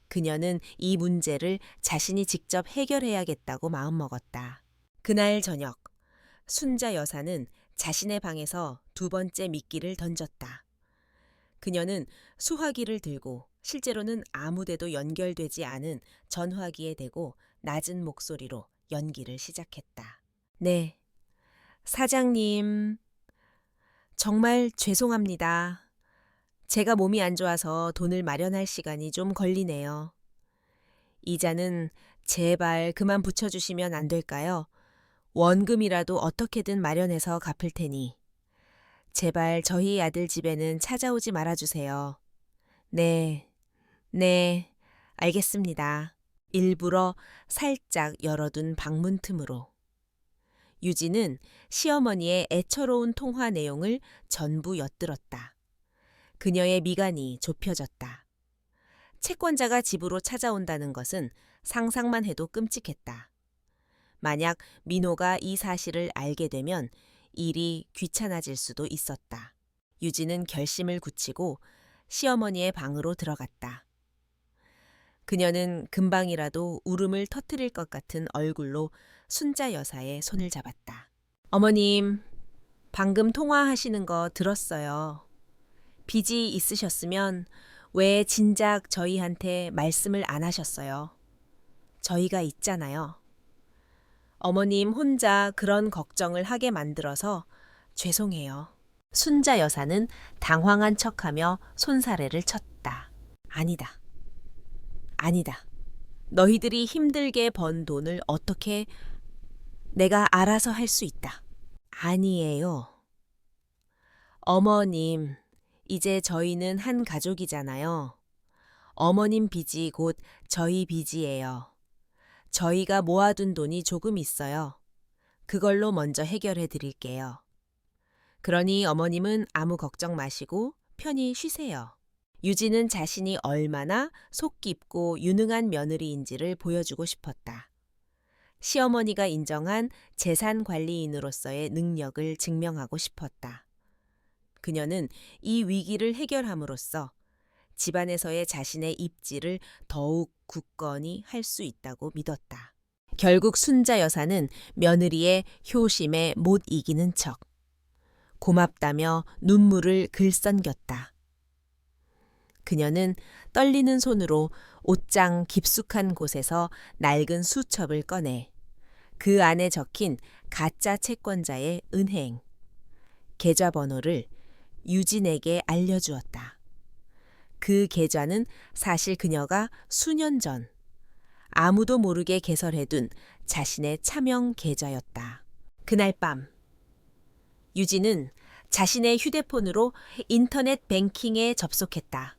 그녀는 이 문제를 자신이 직접 해결해야겠다고 마음먹었다. 그날 저녁, 순자 여사는 자신의 방에서 두 번째 미끼를 던졌다. 그녀는 수화기를 들고 실제로는 아무데도 연결되지 않은 전화기에 대고 낮은 목소리로 연기를 시작했다. 네, 사장님, 정말 죄송합니다. 제가 몸이 안 좋아서 돈을 마련할 시간이 좀 걸리네요. 이자는 제발 그만 붙여주시면 안 될까요? 원금이라도 어떻게든 마련해서 갚을 테니. 제발 저희 아들 집에는 찾아오지 말아주세요. 네, 네, 알겠습니다. 일부러 살짝 열어둔 방문 틈으로. 유진은 시어머니의 애처로운 통화 내용을 전부 엿들었다. 그녀의 미간이 좁혀졌다. 채권자가 집으로 찾아온다는 것은 상상만 해도 끔찍했다. 만약 민호가 이 사실을 알게 되면 일이 귀찮아질 수도 있었다. 유진은 결심을 굳히고 시어머니의 방으로 들어갔다. 그녀는 금방이라도 울음을 터뜨릴 것 같은 얼굴로 순자 여사의 손을 잡았다. 어머님, 방금 통화하시는 거 들었어요. 빚이 있으셨으면 왜 진작 저희한테 말씀을 안 하셨어요? 저희가 있잖아요. 어머님 혼자 그런 걱정을 하게 만들어서 죄송해요. 순자 여사는 당황한 척하며 손사래를 쳤다. 아니다. 아니다. 너희들이 힘들게 번 돈을 어떻게 내가 알아서 할 수 있다. 아니에요. 어머님, 이제 저희는 한 가족이잖아요. 어머님 빚이 곧 저희 빚이에요. 저희가 모아둔 돈이 조금 있어요. 그걸로 먼저 해결해 드릴게요. 그러니 어머님은 아무 걱정 마시고 편히 쉬세요. 유진은 자신이 얼마나 속 깊고 유능한 며느리인지를 보여주고 싶었다. 시어머니가 인정한 재산 관리인으로서의 능력을 증명하고 싶었다. 그녀는 이 위기를 해결함으로써 집안에서의 자신의 입지를 더욱 굳건히 할 수 있다고 믿었다. 결국 순자 여사는 며느리의 효심에 못 이기는 척 고맙다며 눈물을 글썽겼다. 그녀는 떨리는 손으로 옷장 깊숙한 곳에서 낡은 수첩을 꺼내 그 안에 적힌 가짜 채권자의 은행, 계좌번호를 유진에게 알려주었다. 그 계좌는 사실 그녀가 수년 전 아무도 모르게 개설해둔 자신의 차명 계좌였다. 그날 밤 유진은 자신의 휴대폰으로 인터넷 뱅킹에 접속했다.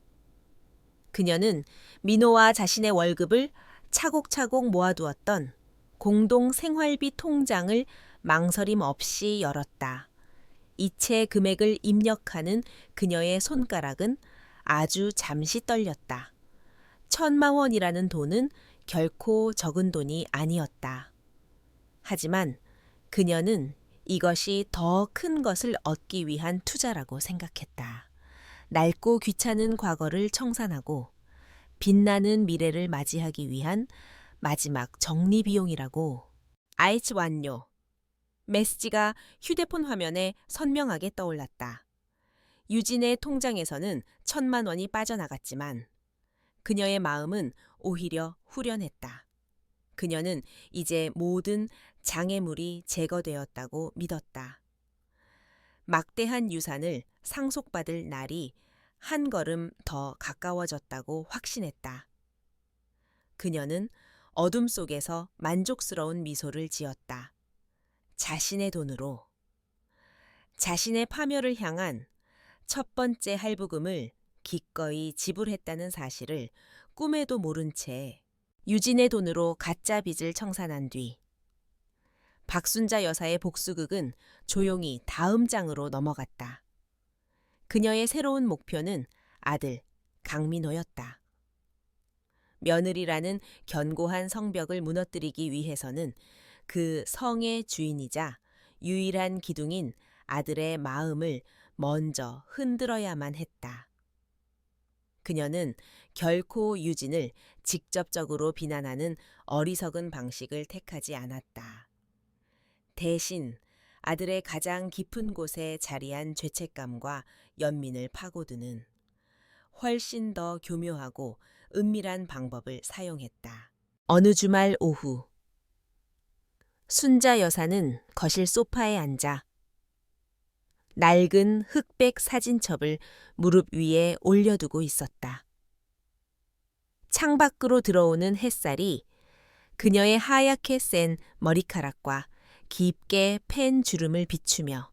그녀는 민호와 자신의 월급을 차곡차곡 모아두었던 공동 생활비 통장을 망설임 없이 열었다. 이체 금액을 입력하는 그녀의 손가락은 아주 잠시 떨렸다. 1,000만 원이라는 돈은 결코 적은 돈이 아니었다. 하지만 그녀는 이것이 더 큰 것을 얻기 위한 투자라고 생각했다. 낡고 귀찮은 과거를 청산하고 빛나는 미래를 맞이하기 위한 마지막 정리 비용이라고. 아이치 완료. 메시지가 휴대폰 화면에 선명하게 떠올랐다. 유진의 통장에서는 1,000만 원이 빠져나갔지만 그녀의 마음은 오히려 후련했다. 그녀는 이제 모든 장애물이 제거되었다고 믿었다. 막대한 유산을 상속받을 날이 한 걸음 더 가까워졌다고 확신했다. 그녀는 어둠 속에서 만족스러운 미소를 지었다. 자신의 돈으로. 자신의 파멸을 향한 첫 번째 할부금을 기꺼이 지불했다는 사실을 꿈에도 모른 채 유진의 돈으로 가짜 빚을 청산한 뒤 박순자 여사의 복수극은 조용히 다음 장으로 넘어갔다. 그녀의 새로운 목표는 아들 강민호였다. 며느리라는 견고한 성벽을 무너뜨리기 위해서는 그 성의 주인이자 유일한 기둥인 아들의 마음을 먼저 흔들어야만 했다. 그녀는 결코 유진을 직접적으로 비난하는 어리석은 방식을 택하지 않았다. 대신 아들의 가장 깊은 곳에 자리한 죄책감과 연민을 파고드는 훨씬 더 교묘하고 은밀한 방법을 사용했다. 어느 주말 오후 순자 여사는 거실 소파에 앉아 낡은 흑백 사진첩을 무릎 위에 올려두고 있었다. 창밖으로 들어오는 햇살이 그녀의 하얗게 센 머리카락과 깊게 팬 주름을 비추며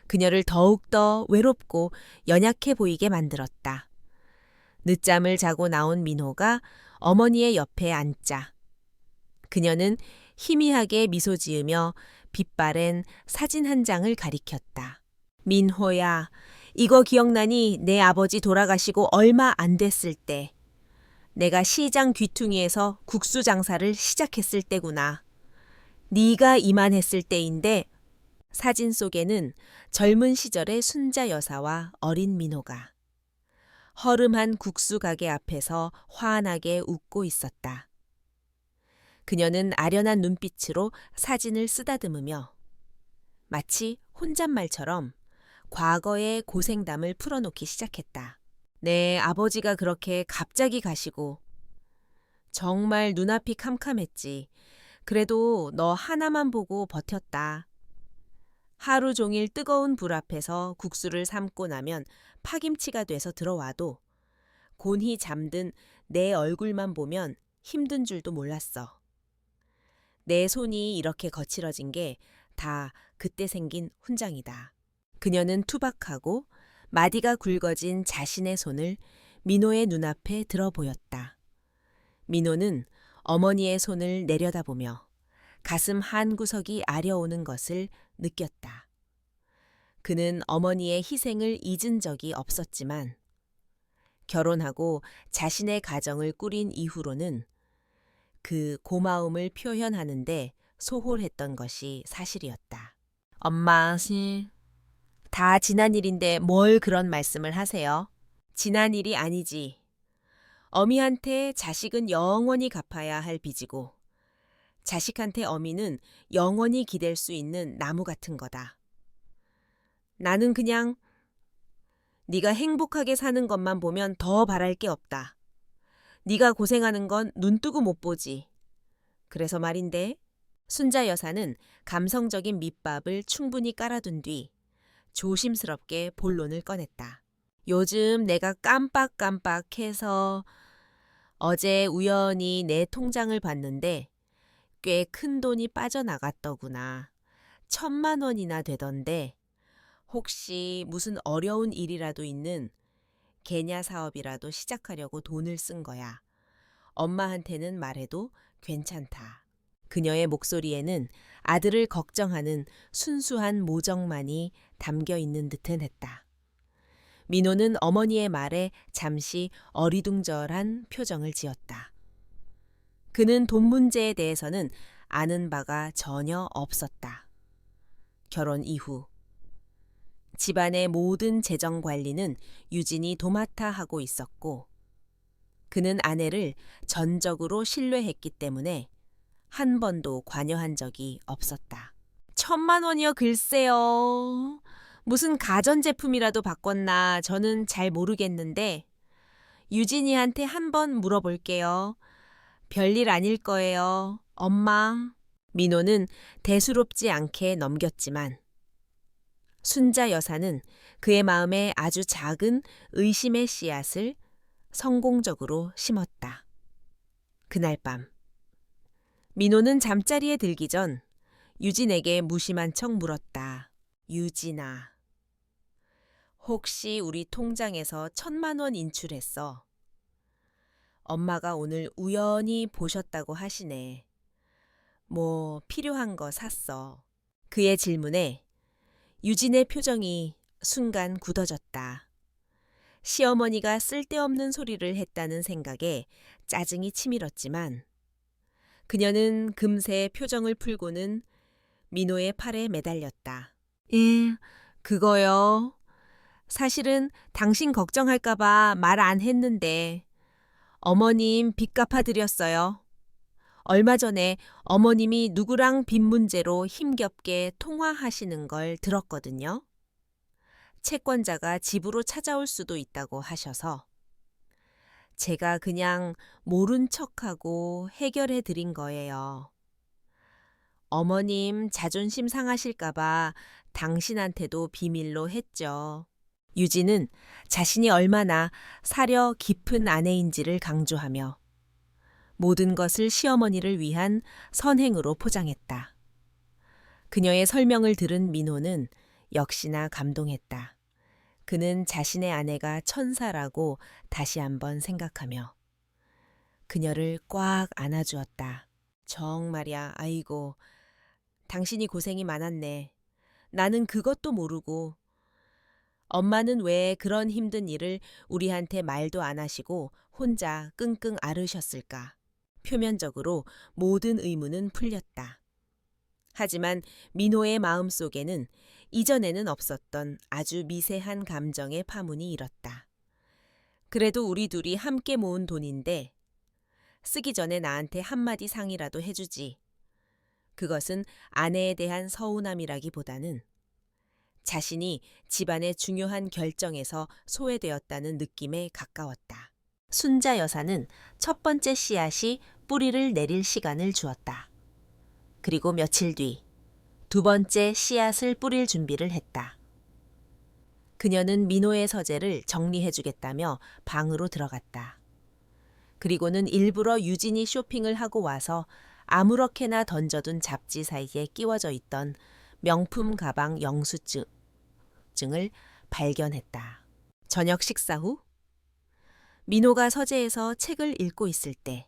그녀를 더욱더 외롭고 연약해 보이게 만들었다. 늦잠을 자고 나온 민호가 어머니의 옆에 앉자 그녀는 희미하게 미소 지으며 빛바랜 사진 한 장을 가리켰다. 민호야, 이거 기억나니? 내 아버지 돌아가시고 얼마 안 됐을 때. 내가 시장 귀퉁이에서 국수 장사를 시작했을 때구나. 네가 이만했을 때인데 사진 속에는 젊은 시절의 순자 여사와 어린 민호가 허름한 국수 가게 앞에서 환하게 웃고 있었다. 그녀는 아련한 눈빛으로 사진을 쓰다듬으며 마치 혼잣말처럼 과거의 고생담을 풀어놓기 시작했다. 내 아버지가 그렇게 갑자기 가시고 정말 눈앞이 캄캄했지. 그래도 너 하나만 보고 버텼다. 하루 종일 뜨거운 불 앞에서 국수를 삶고 나면 파김치가 돼서 들어와도 곤히 잠든 내 얼굴만 보면 힘든 줄도 몰랐어. 내 손이 이렇게 거칠어진 게 다 그때 생긴 훈장이다. 그녀는 투박하고 마디가 굵어진 자신의 손을 민호의 눈앞에 들어 보였다. 민호는 어머니의 손을 내려다보며 가슴 한구석이 아려오는 것을 느꼈다. 그는 어머니의 희생을 잊은 적이 없었지만 결혼하고 자신의 가정을 꾸린 이후로는 그 고마움을 표현하는데 소홀했던 것이 사실이었다. 엄마, 다 지난 일인데 뭘 그런 말씀을 하세요? 지난 일이 아니지. 어미한테 자식은 영원히 갚아야 할 빚이고 자식한테 어미는 영원히 기댈 수 있는 나무 같은 거다. 나는 그냥 네가 행복하게 사는 것만 보면 더 바랄 게 없다. 네가 고생하는 건 눈뜨고 못 보지. 그래서 말인데 순자 여사는 감성적인 밑밥을 충분히 깔아둔 뒤 조심스럽게 본론을 꺼냈다. 요즘 내가 깜빡깜빡해서 어제 우연히 내 통장을 봤는데 꽤 큰 돈이 빠져나갔더구나. 1,000만 원이나 되던데 혹시 무슨 어려운 일이라도 있는 개냐 사업이라도 시작하려고 돈을 쓴 거야. 엄마한테는 말해도 괜찮다. 그녀의 목소리에는 아들을 걱정하는 순수한 모정만이 담겨 있는 듯은 했다. 민호는 어머니의 말에 잠시 어리둥절한 표정을 지었다. 그는 돈 문제에 대해서는 아는 바가 전혀 없었다. 결혼 이후 집안의 모든 재정 관리는 유진이 도맡아 하고 있었고, 그는 아내를 전적으로 신뢰했기 때문에 한 번도 관여한 적이 없었다. 1,000만 원이요, 글쎄요. 무슨 가전제품이라도 바꿨나 저는 잘 모르겠는데 유진이한테 한번 물어볼게요. 별일 아닐 거예요, 엄마. 민호는 대수롭지 않게 넘겼지만 순자 여사는 그의 마음에 아주 작은 의심의 씨앗을 성공적으로 심었다. 그날 밤 민호는 잠자리에 들기 전 유진에게 무심한 척 물었다. 유진아, 혹시 우리 통장에서 1,000만 원 인출했어? 엄마가 오늘 우연히 보셨다고 하시네. 뭐 필요한 거 샀어. 그의 질문에 유진의 표정이 순간 굳어졌다. 시어머니가 쓸데없는 소리를 했다는 생각에 짜증이 치밀었지만 그녀는 금세 표정을 풀고는 민호의 팔에 매달렸다. 예, 그거요. 사실은 당신 걱정할까봐 말 안 했는데 어머님 빚 갚아드렸어요. 얼마 전에 어머님이 누구랑 빚 문제로 힘겹게 통화하시는 걸 들었거든요. 채권자가 집으로 찾아올 수도 있다고 하셔서 제가 그냥 모른 척하고 해결해 드린 거예요. 어머님 자존심 상하실까봐 당신한테도 비밀로 했죠. 유진은 자신이 얼마나 사려 깊은 아내인지를 강조하며 모든 것을 시어머니를 위한 선행으로 포장했다. 그녀의 설명을 들은 민호는 역시나 감동했다. 그는 자신의 아내가 천사라고 다시 한번 생각하며 그녀를 꽉 안아주었다. 정말이야, 아이고, 당신이 고생이 많았네. 나는 그것도 모르고. 엄마는 왜 그런 힘든 일을 우리한테 말도 안 하시고 혼자 끙끙 앓으셨을까? 표면적으로 모든 의문은 풀렸다. 하지만 민호의 마음속에는 이전에는 없었던 아주 미세한 감정의 파문이 일었다. 그래도 우리 둘이 함께 모은 돈인데 쓰기 전에 나한테 한마디 상이라도 해주지. 그것은 아내에 대한 서운함이라기보다는 자신이 집안의 중요한 결정에서 소외되었다는 느낌에 가까웠다. 순자 여사는 첫 번째 씨앗이 뿌리를 내릴 시간을 주었다. 그리고 며칠 뒤 두 번째 씨앗을 뿌릴 준비를 했다. 그녀는 민호의 서재를 정리해주겠다며 방으로 들어갔다. 그리고는 일부러 유진이 쇼핑을 하고 와서 아무렇게나 던져둔 잡지 사이에 끼워져 있던 명품 가방 영수증을 발견했다. 저녁 식사 후 민호가 서재에서 책을 읽고 있을 때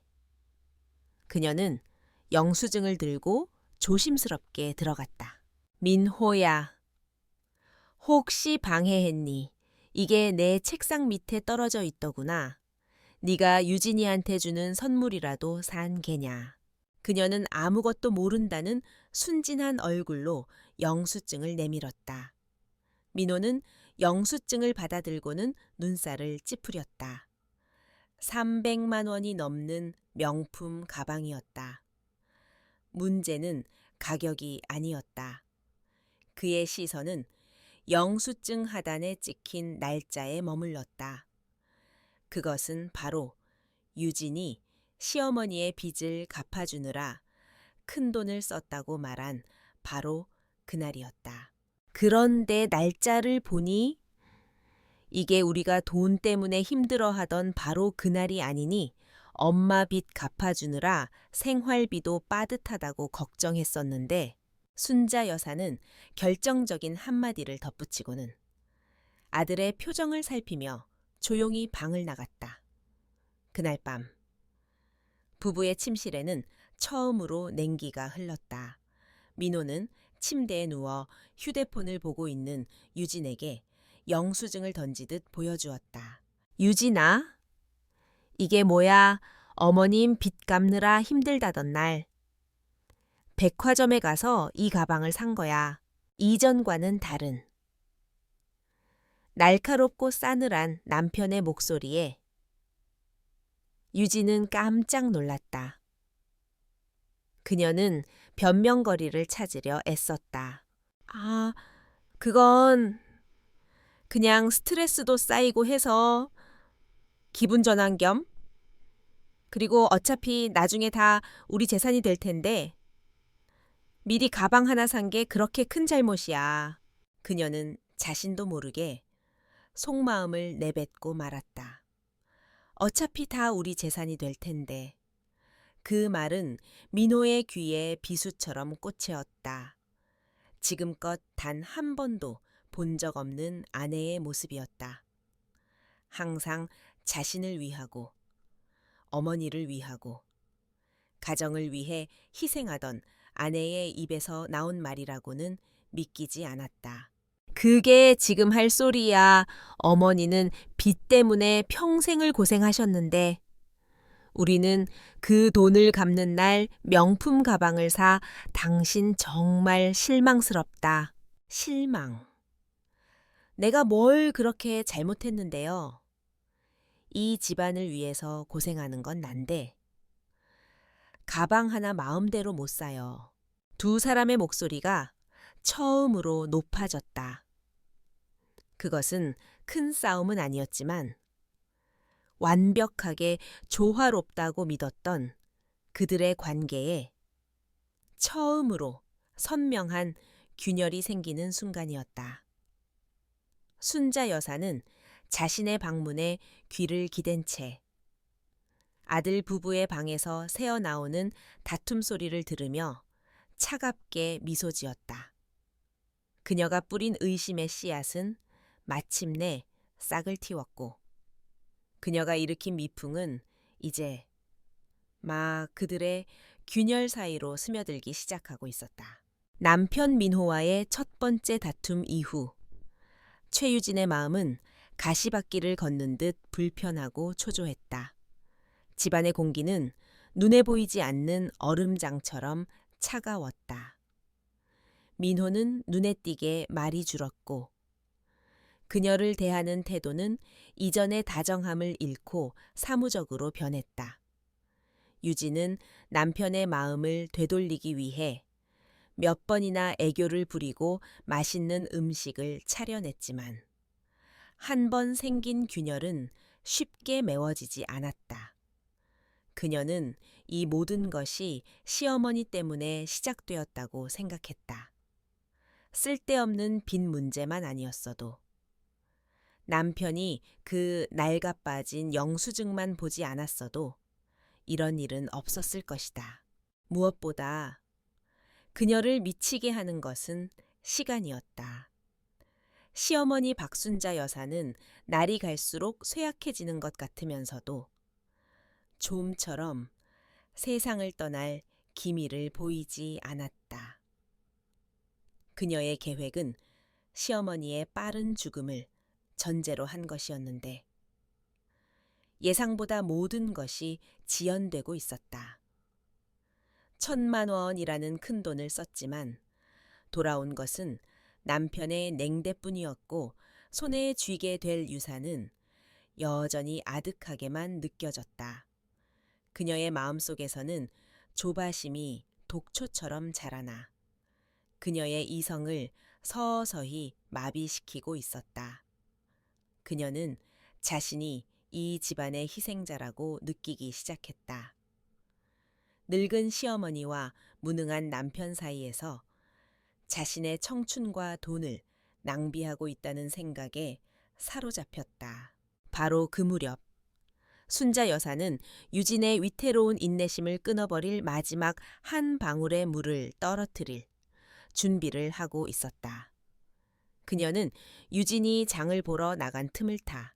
그녀는 영수증을 들고 조심스럽게 들어갔다. 민호야, 혹시 방해했니? 이게 내 책상 밑에 떨어져 있더구나. 네가 유진이한테 주는 선물이라도 산 게냐. 그녀는 아무것도 모른다는 순진한 얼굴로 영수증을 내밀었다. 민호는 영수증을 받아들고는 눈살을 찌푸렸다. 300만 원이 넘는 명품 가방이었다. 문제는 가격이 아니었다. 그의 시선은 영수증 하단에 찍힌 날짜에 머물렀다. 그것은 바로 유진이 시어머니의 빚을 갚아주느라 큰돈을 썼다고 말한 바로 그날이었다. 그런데 날짜를 보니 이게 우리가 돈 때문에 힘들어하던 바로 그날이 아니니 엄마 빚 갚아주느라 생활비도 빠듯하다고 걱정했었는데 순자 여사는 결정적인 한마디를 덧붙이고는 아들의 표정을 살피며 조용히 방을 나갔다. 그날 밤 부부의 침실에는 처음으로 냉기가 흘렀다. 민호는 침대에 누워 휴대폰을 보고 있는 유진에게 영수증을 던지듯 보여주었다. 유진아, 이게 뭐야? 어머님 빚 갚느라 힘들다던 날. 백화점에 가서 이 가방을 산 거야. 이전과는 다른. 날카롭고 싸늘한 남편의 목소리에 유진은 깜짝 놀랐다. 그녀는 변명거리를 찾으려 애썼다. 아, 그건 그냥 스트레스도 쌓이고 해서 기분 전환 겸. 그리고 어차피 나중에 다 우리 재산이 될 텐데 미리 가방 하나 산 게 그렇게 큰 잘못이야. 그녀는 자신도 모르게 속마음을 내뱉고 말았다. 어차피 다 우리 재산이 될 텐데. 그 말은 민호의 귀에 비수처럼 꽂혀었다. 지금껏 단 한 번도 본 적 없는 아내의 모습이었다. 항상 자신을 위하고 어머니를 위하고 가정을 위해 희생하던 아내의 입에서 나온 말이라고는 믿기지 않았다. 그게 지금 할 소리야. 어머니는 빚 때문에 평생을 고생하셨는데 우리는 그 돈을 갚는 날 명품 가방을 사 당신 정말 실망스럽다. 실망. 내가 뭘 그렇게 잘못했는데요. 이 집안을 위해서 고생하는 건 난데 가방 하나 마음대로 못 사요. 두 사람의 목소리가 처음으로 높아졌다. 그것은 큰 싸움은 아니었지만 완벽하게 조화롭다고 믿었던 그들의 관계에 처음으로 선명한 균열이 생기는 순간이었다. 순자 여사는 자신의 방문에 귀를 기댄 채 아들 부부의 방에서 새어나오는 다툼 소리를 들으며 차갑게 미소 지었다. 그녀가 뿌린 의심의 씨앗은 마침내 싹을 틔웠고 그녀가 일으킨 미풍은 이제 막 그들의 균열 사이로 스며들기 시작하고 있었다. 남편 민호와의 첫 번째 다툼 이후 최유진의 마음은 가시밭길을 걷는 듯 불편하고 초조했다. 집안의 공기는 눈에 보이지 않는 얼음장처럼 차가웠다. 민호는 눈에 띄게 말이 줄었고 그녀를 대하는 태도는 이전의 다정함을 잃고 사무적으로 변했다. 유진은 남편의 마음을 되돌리기 위해 몇 번이나 애교를 부리고 맛있는 음식을 차려냈지만 한 번 생긴 균열은 쉽게 메워지지 않았다. 그녀는 이 모든 것이 시어머니 때문에 시작되었다고 생각했다. 쓸데없는 빚 문제만 아니었어도 남편이 그 낡아빠진 영수증만 보지 않았어도 이런 일은 없었을 것이다. 무엇보다 그녀를 미치게 하는 것은 시간이었다. 시어머니 박순자 여사는 날이 갈수록 쇠약해지는 것 같으면서도 좀처럼 세상을 떠날 기미를 보이지 않았다. 그녀의 계획은 시어머니의 빠른 죽음을 전제로 한 것이었는데 예상보다 모든 것이 지연되고 있었다. 1,000만 원이라는 큰 돈을 썼지만 돌아온 것은 남편의 냉대뿐이었고 손에 쥐게 될 유산은 여전히 아득하게만 느껴졌다. 그녀의 마음속에서는 조바심이 독초처럼 자라나 그녀의 이성을 서서히 마비시키고 있었다. 그녀는 자신이 이 집안의 희생자라고 느끼기 시작했다. 늙은 시어머니와 무능한 남편 사이에서 자신의 청춘과 돈을 낭비하고 있다는 생각에 사로잡혔다. 바로 그 무렵 순자 여사는 유진의 위태로운 인내심을 끊어버릴 마지막 한 방울의 물을 떨어뜨릴 준비를 하고 있었다. 그녀는 유진이 장을 보러 나간 틈을 타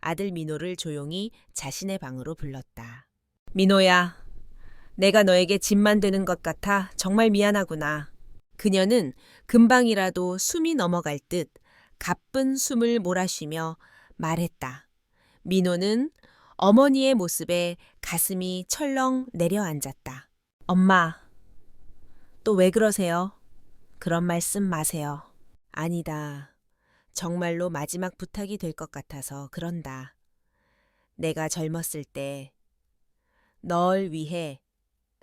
아들 민호를 조용히 자신의 방으로 불렀다. 민호야, 내가 너에게 짐만 되는 것 같아 정말 미안하구나. 그녀는 금방이라도 숨이 넘어갈 듯 가쁜 숨을 몰아쉬며 말했다. 민호는 어머니의 모습에 가슴이 철렁 내려앉았다. 엄마, 또 왜 그러세요? 그런 말씀 마세요. 아니다. 정말로 마지막 부탁이 될 것 같아서 그런다. 내가 젊었을 때 널 위해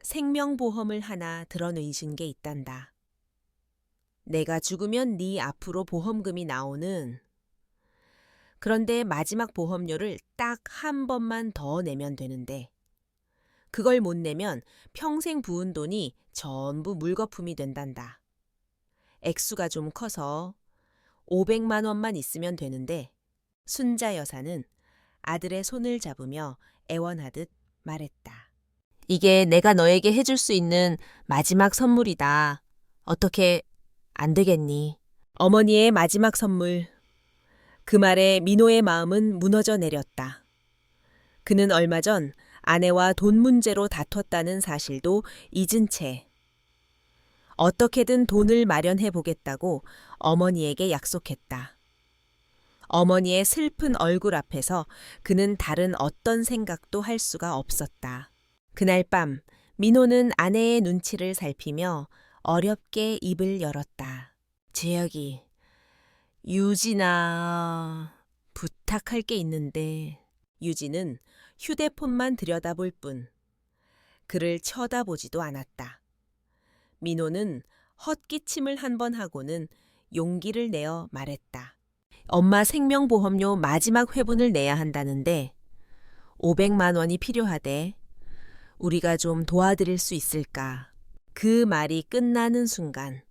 생명보험을 하나 들어놓으신 게 있단다. 내가 죽으면 네 앞으로 보험금이 나오는. 그런데 마지막 보험료를 딱 한 번만 더 내면 되는데 그걸 못 내면 평생 부은 돈이 전부 물거품이 된단다. 액수가 좀 커서 500만 원만 있으면 되는데 순자 여사는 아들의 손을 잡으며 애원하듯 말했다. 이게 내가 너에게 해줄 수 있는 마지막 선물이다. 어떻게 안 되겠니? 어머니의 마지막 선물. 그 말에 민호의 마음은 무너져 내렸다. 그는 얼마 전 아내와 돈 문제로 다퉜다는 사실도 잊은 채 어떻게든 돈을 마련해 보겠다고 어머니에게 약속했다. 어머니의 슬픈 얼굴 앞에서 그는 다른 어떤 생각도 할 수가 없었다. 그날 밤 민호는 아내의 눈치를 살피며 어렵게 입을 열었다. 재혁이, 유진아, 부탁할 게 있는데. 유진은 휴대폰만 들여다볼 뿐 그를 쳐다보지도 않았다. 민호는 헛기침을 한 번 하고는 용기를 내어 말했다. 엄마 생명보험료 마지막 회분을 내야 한다는데 500만 원이 필요하대. 우리가 좀 도와드릴 수 있을까? 그 말이 끝나는 순간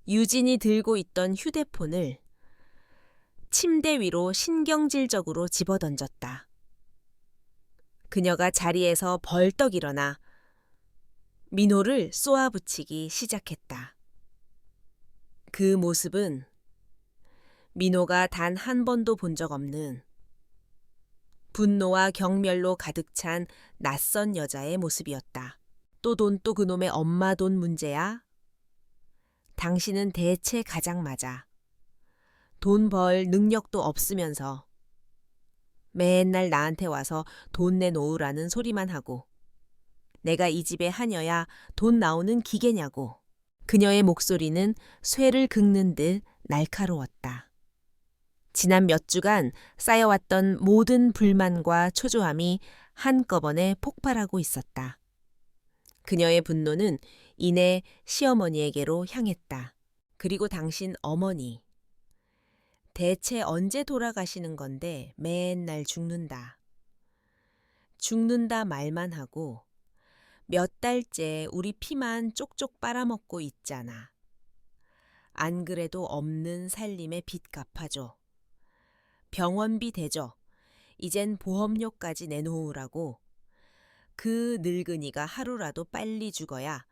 유진이 들고 있던 휴대폰을 침대 위로 신경질적으로 집어던졌다. 그녀가 자리에서 벌떡 일어나 민호를 쏘아붙이기 시작했다. 그 모습은 민호가 단 한 번도 본 적 없는 분노와 경멸로 가득 찬 낯선 여자의 모습이었다. 또 돈 또 그놈의 엄마 돈 문제야? 당신은 대체 가장 맞아. 돈 벌 능력도 없으면서 맨날 나한테 와서 돈 내놓으라는 소리만 하고 내가 이 집의 하녀야 돈 나오는 기계냐고. 그녀의 목소리는 쇠를 긁는 듯 날카로웠다. 지난 몇 주간 쌓여왔던 모든 불만과 초조함이 한꺼번에 폭발하고 있었다. 그녀의 분노는 이내 시어머니에게로 향했다. 그리고 당신 어머니. 대체 언제 돌아가시는 건데 맨날 죽는다. 죽는다 말만 하고 몇 달째 우리 피만 쪽쪽 빨아먹고 있잖아. 안 그래도 없는 살림에 빚 갚아줘. 병원비 대줘. 이젠 보험료까지 내놓으라고. 그 늙은이가 하루라도 빨리 죽어야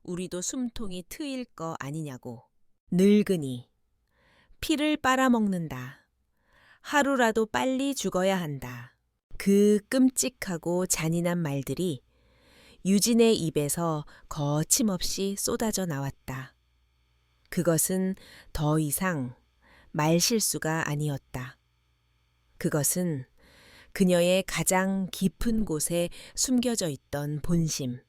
우리도 숨통이 트일 거 아니냐고. 늙은이. 피를 빨아먹는다. 하루라도 빨리 죽어야 한다. 그 끔찍하고 잔인한 말들이 유진의 입에서 거침없이 쏟아져 나왔다. 그것은 더 이상 말실수가 아니었다. 그것은 그녀의 가장 깊은 곳에 숨겨져 있던 본심,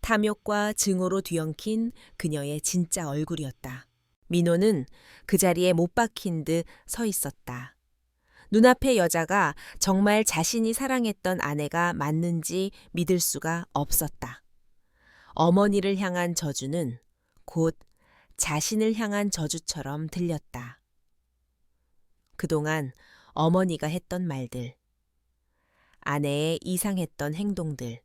탐욕과 증오로 뒤엉킨 그녀의 진짜 얼굴이었다. 민호는 그 자리에 못 박힌 듯 서 있었다. 눈앞의 여자가 정말 자신이 사랑했던 아내가 맞는지 믿을 수가 없었다. 어머니를 향한 저주는 곧 자신을 향한 저주처럼 들렸다. 그동안 어머니가 했던 말들, 아내의 이상했던 행동들,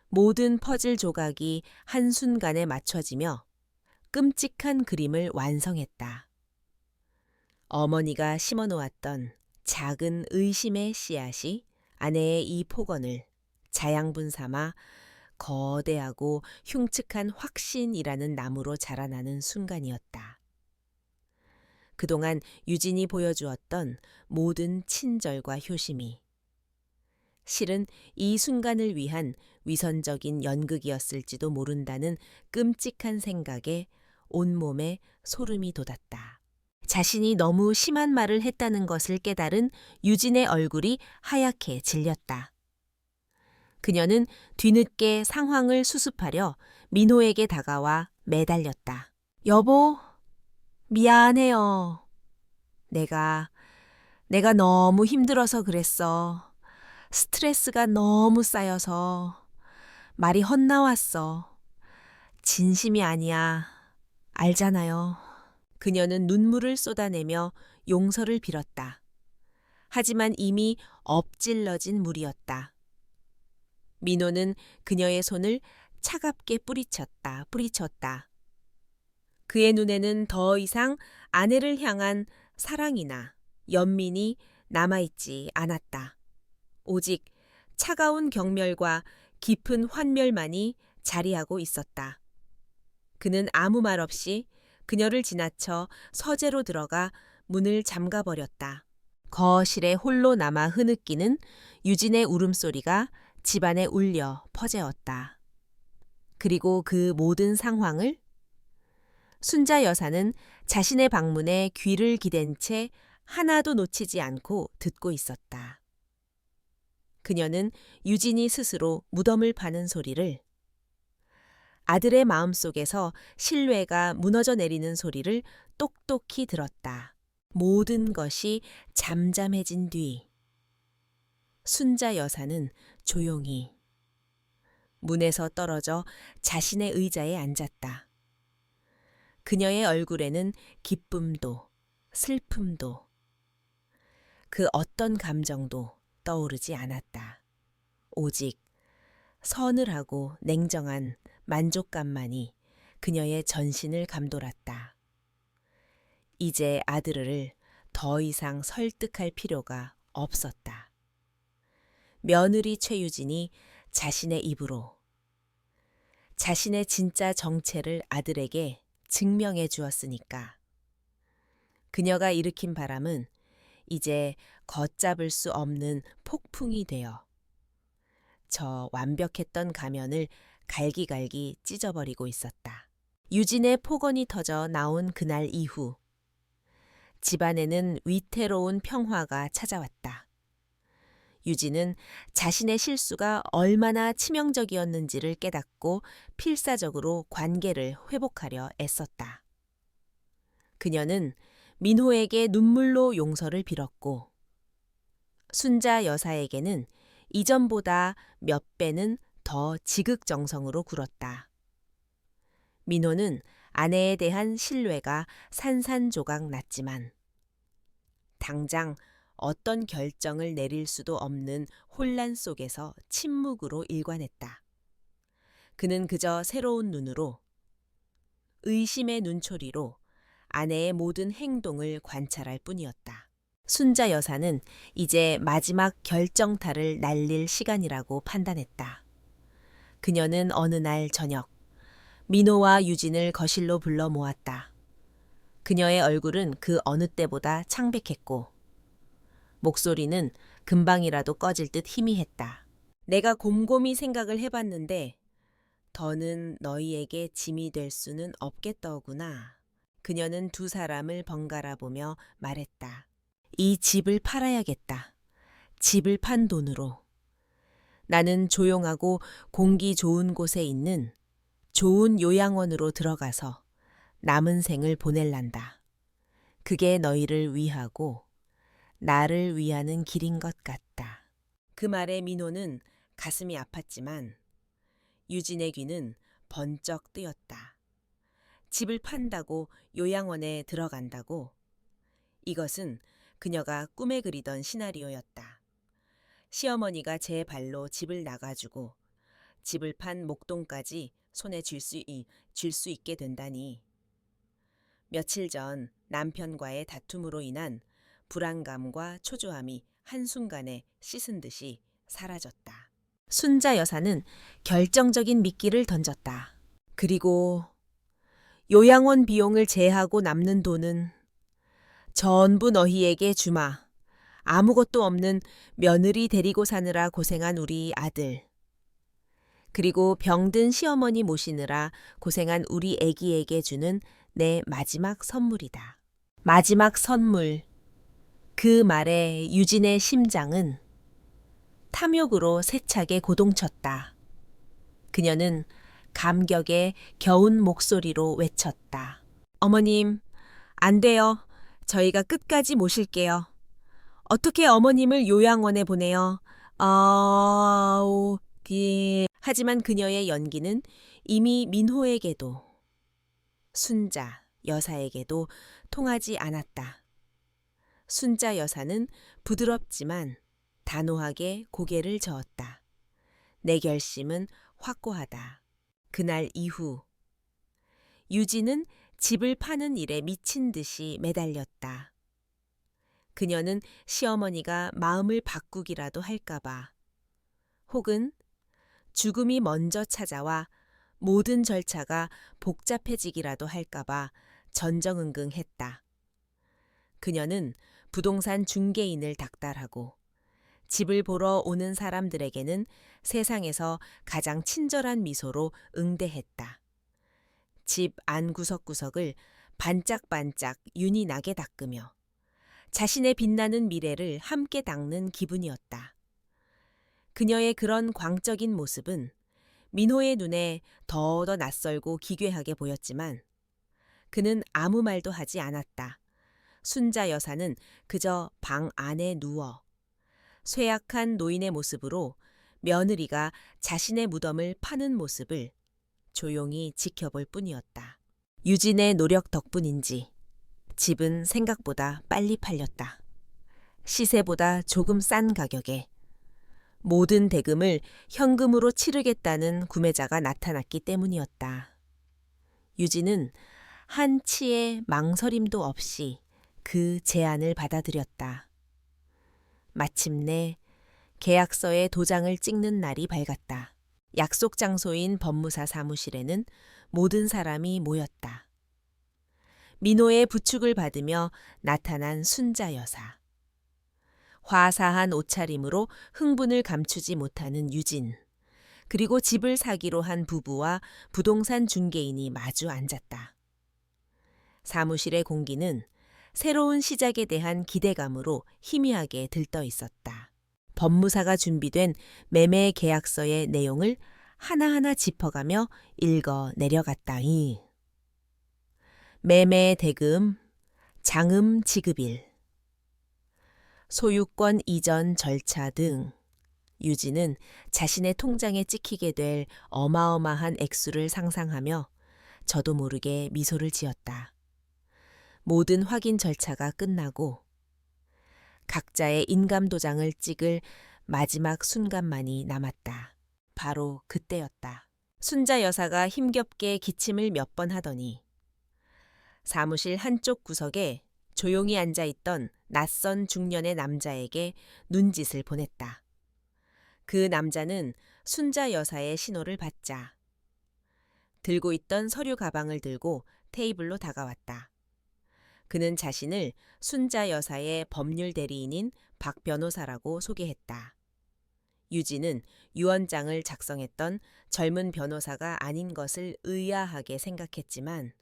모든 퍼즐 조각이 한순간에 맞춰지며 끔찍한 그림을 완성했다. 어머니가 심어놓았던 작은 의심의 씨앗이 아내의 이 폭언을 자양분 삼아 거대하고 흉측한 확신이라는 나무로 자라나는 순간이었다. 그동안 유진이 보여주었던 모든 친절과 효심이 실은 이 순간을 위한 위선적인 연극이었을지도 모른다는 끔찍한 생각에 온몸에 소름이 돋았다. 자신이 너무 심한 말을 했다는 것을 깨달은 유진의 얼굴이 하얗게 질렸다. 그녀는 뒤늦게 상황을 수습하려 민호에게 다가와 매달렸다. 여보, 미안해요. 내가 너무 힘들어서 그랬어. 스트레스가 너무 쌓여서 말이 헛나왔어. 진심이 아니야. 알잖아요. 그녀는 눈물을 쏟아내며 용서를 빌었다. 하지만 이미 엎질러진 물이었다. 민호는 그녀의 손을 차갑게 뿌리쳤다. 그의 눈에는 더 이상 아내를 향한 사랑이나 연민이 남아있지 않았다. 오직 차가운 경멸과 깊은 환멸만이 자리하고 있었다. 그는 아무 말 없이 그녀를 지나쳐 서재로 들어가 문을 잠가버렸다. 거실에 홀로 남아 흐느끼는 유진의 울음소리가 집안에 울려 퍼재었다. 그리고 그 모든 상황을 순자 여사는 자신의 방문에 귀를 기댄 채 하나도 놓치지 않고 듣고 있었다. 그녀는 유진이 스스로 무덤을 파는 소리를, 아들의 마음속에서 신뢰가 무너져 내리는 소리를 똑똑히 들었다. 모든 것이 잠잠해진 뒤 순자 여사는 조용히 문에서 떨어져 자신의 의자에 앉았다. 그녀의 얼굴에는 기쁨도 슬픔도 그 어떤 감정도 떠오르지 않았다. 오직 서늘하고 냉정한 만족감만이 그녀의 전신을 감돌았다. 이제 아들을 더 이상 설득할 필요가 없었다. 며느리 최유진이 자신의 입으로 자신의 진짜 정체를 아들에게 증명해 주었으니까. 그녀가 일으킨 바람은 이제 걷잡을 수 없는 폭풍이 되어 저 완벽했던 가면을 갈기갈기 찢어버리고 있었다. 유진의 폭언이 터져 나온 그날 이후 집안에는 위태로운 평화가 찾아왔다. 유진은 자신의 실수가 얼마나 치명적이었는지를 깨닫고 필사적으로 관계를 회복하려 애썼다. 그녀는 민호에게 눈물로 용서를 빌었고 순자 여사에게는 이전보다 몇 배는 더 지극정성으로 굴었다. 민호는 아내에 대한 신뢰가 산산조각 났지만 당장 어떤 결정을 내릴 수도 없는 혼란 속에서 침묵으로 일관했다. 그는 그저 새로운 눈으로, 의심의 눈초리로 아내의 모든 행동을 관찰할 뿐이었다. 순자 여사는 이제 마지막 결정타를 날릴 시간이라고 판단했다. 그녀는 어느 날 저녁 민호와 유진을 거실로 불러 모았다. 그녀의 얼굴은 그 어느 때보다 창백했고 목소리는 금방이라도 꺼질 듯 희미했다. 내가 곰곰이 생각을 해봤는데 더는 너희에게 짐이 될 수는 없겠더구나. 그녀는 두 사람을 번갈아 보며 말했다. 이 집을 팔아야겠다. 집을 판 돈으로. 나는 조용하고 공기 좋은 곳에 있는 좋은 요양원으로 들어가서 남은 생을 보낼란다. 그게 너희를 위하고 나를 위하는 길인 것 같다. 그 말에 민호는 가슴이 아팠지만 유진의 귀는 번쩍 뜨였다. 집을 판다고 요양원에 들어간다고? 이것은 그녀가 꿈에 그리던 시나리오였다. 시어머니가 제 발로 집을 나가주고 집을 판 목돈까지 손에 쥘 수 있게 된다니. 며칠 전 남편과의 다툼으로 인한 불안감과 초조함이 한순간에 씻은 듯이 사라졌다. 순자 여사는 결정적인 미끼를 던졌다. 그리고 요양원 비용을 제하고 남는 돈은 전부 너희에게 주마. 아무것도 없는 며느리 데리고 사느라 고생한 우리 아들. 그리고 병든 시어머니 모시느라 고생한 우리 애기에게 주는 내 마지막 선물이다. 마지막 선물. 그 말에 유진의 심장은 탐욕으로 세차게 고동쳤다. 그녀는 감격에 겨운 목소리로 외쳤다. 어머님, 안 돼요. 저희가 끝까지 모실게요. 어떻게 어머님을 요양원에 보내요? 하지만 그녀의 연기는 이미 민호에게도 순자 여사에게도 통하지 않았다. 순자 여사는 부드럽지만 단호하게 고개를 저었다. 내 결심은 확고하다. 그날 이후 유진은 집을 파는 일에 미친 듯이 매달렸다. 그녀는 시어머니가 마음을 바꾸기라도 할까봐, 혹은 죽음이 먼저 찾아와 모든 절차가 복잡해지기라도 할까봐 전전긍긍했다. 그녀는 부동산 중개인을 닥달하고 집을 보러 오는 사람들에게는 세상에서 가장 친절한 미소로 응대했다. 집 안 구석구석을 반짝반짝 윤이 나게 닦으며 자신의 빛나는 미래를 함께 닦는 기분이었다. 그녀의 그런 광적인 모습은 민호의 눈에 더더 낯설고 기괴하게 보였지만 그는 아무 말도 하지 않았다. 순자 여사는 그저 방 안에 누워 쇠약한 노인의 모습으로 며느리가 자신의 무덤을 파는 모습을 조용히 지켜볼 뿐이었다. 유진의 노력 덕분인지 집은 생각보다 빨리 팔렸다. 시세보다 조금 싼 가격에 모든 대금을 현금으로 치르겠다는 구매자가 나타났기 때문이었다. 유진은 한치의 망설임도 없이 그 제안을 받아들였다. 마침내 계약서에 도장을 찍는 날이 밝았다. 약속 장소인 법무사 사무실에는 모든 사람이 모였다. 민호의 부축을 받으며 나타난 순자 여사. 화사한 옷차림으로 흥분을 감추지 못하는 유진. 그리고 집을 사기로 한 부부와 부동산 중개인이 마주 앉았다. 사무실의 공기는 새로운 시작에 대한 기대감으로 희미하게 들떠 있었다. 법무사가 준비된 매매 계약서의 내용을 하나하나 짚어가며 읽어 내려갔다이. 매매 대금, 장음 지급일, 소유권 이전 절차 등 유진은 자신의 통장에 찍히게 될 어마어마한 액수를 상상하며 저도 모르게 미소를 지었다. 모든 확인 절차가 끝나고 각자의 인감도장을 찍을 마지막 순간만이 남았다. 바로 그때였다. 순자 여사가 힘겹게 기침을 몇 번 하더니 사무실 한쪽 구석에 조용히 앉아있던 낯선 중년의 남자에게 눈짓을 보냈다. 그 남자는 순자 여사의 신호를 받자 들고 있던 서류 가방을 들고 테이블로 다가왔다. 그는 자신을 순자 여사의 법률 대리인인 박 변호사라고 소개했다. 유진은 유언장을 작성했던 젊은 변호사가 아닌 것을 의아하게 생각했지만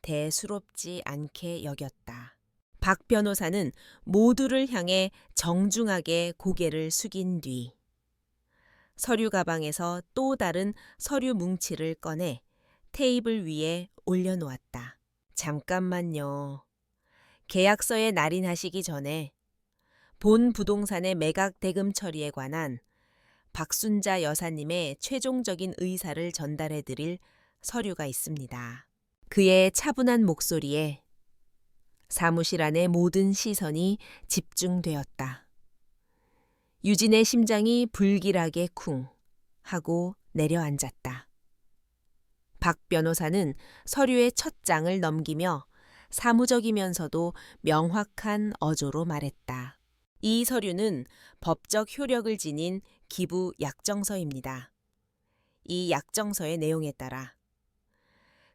대수롭지 않게 여겼다. 박 변호사는 모두를 향해 정중하게 고개를 숙인 뒤 서류 가방에서 또 다른 서류 뭉치를 꺼내 테이블 위에 올려놓았다. 잠깐만요. 계약서에 날인하시기 전에 본 부동산의 매각 대금 처리에 관한 박순자 여사님의 최종적인 의사를 전달해드릴 서류가 있습니다. 그의 차분한 목소리에 사무실 안의 모든 시선이 집중되었다. 유진의 심장이 불길하게 쿵 하고 내려앉았다. 박 변호사는 서류의 첫 장을 넘기며 사무적이면서도 명확한 어조로 말했다. 이 서류는 법적 효력을 지닌 기부 약정서입니다. 이 약정서의 내용에 따라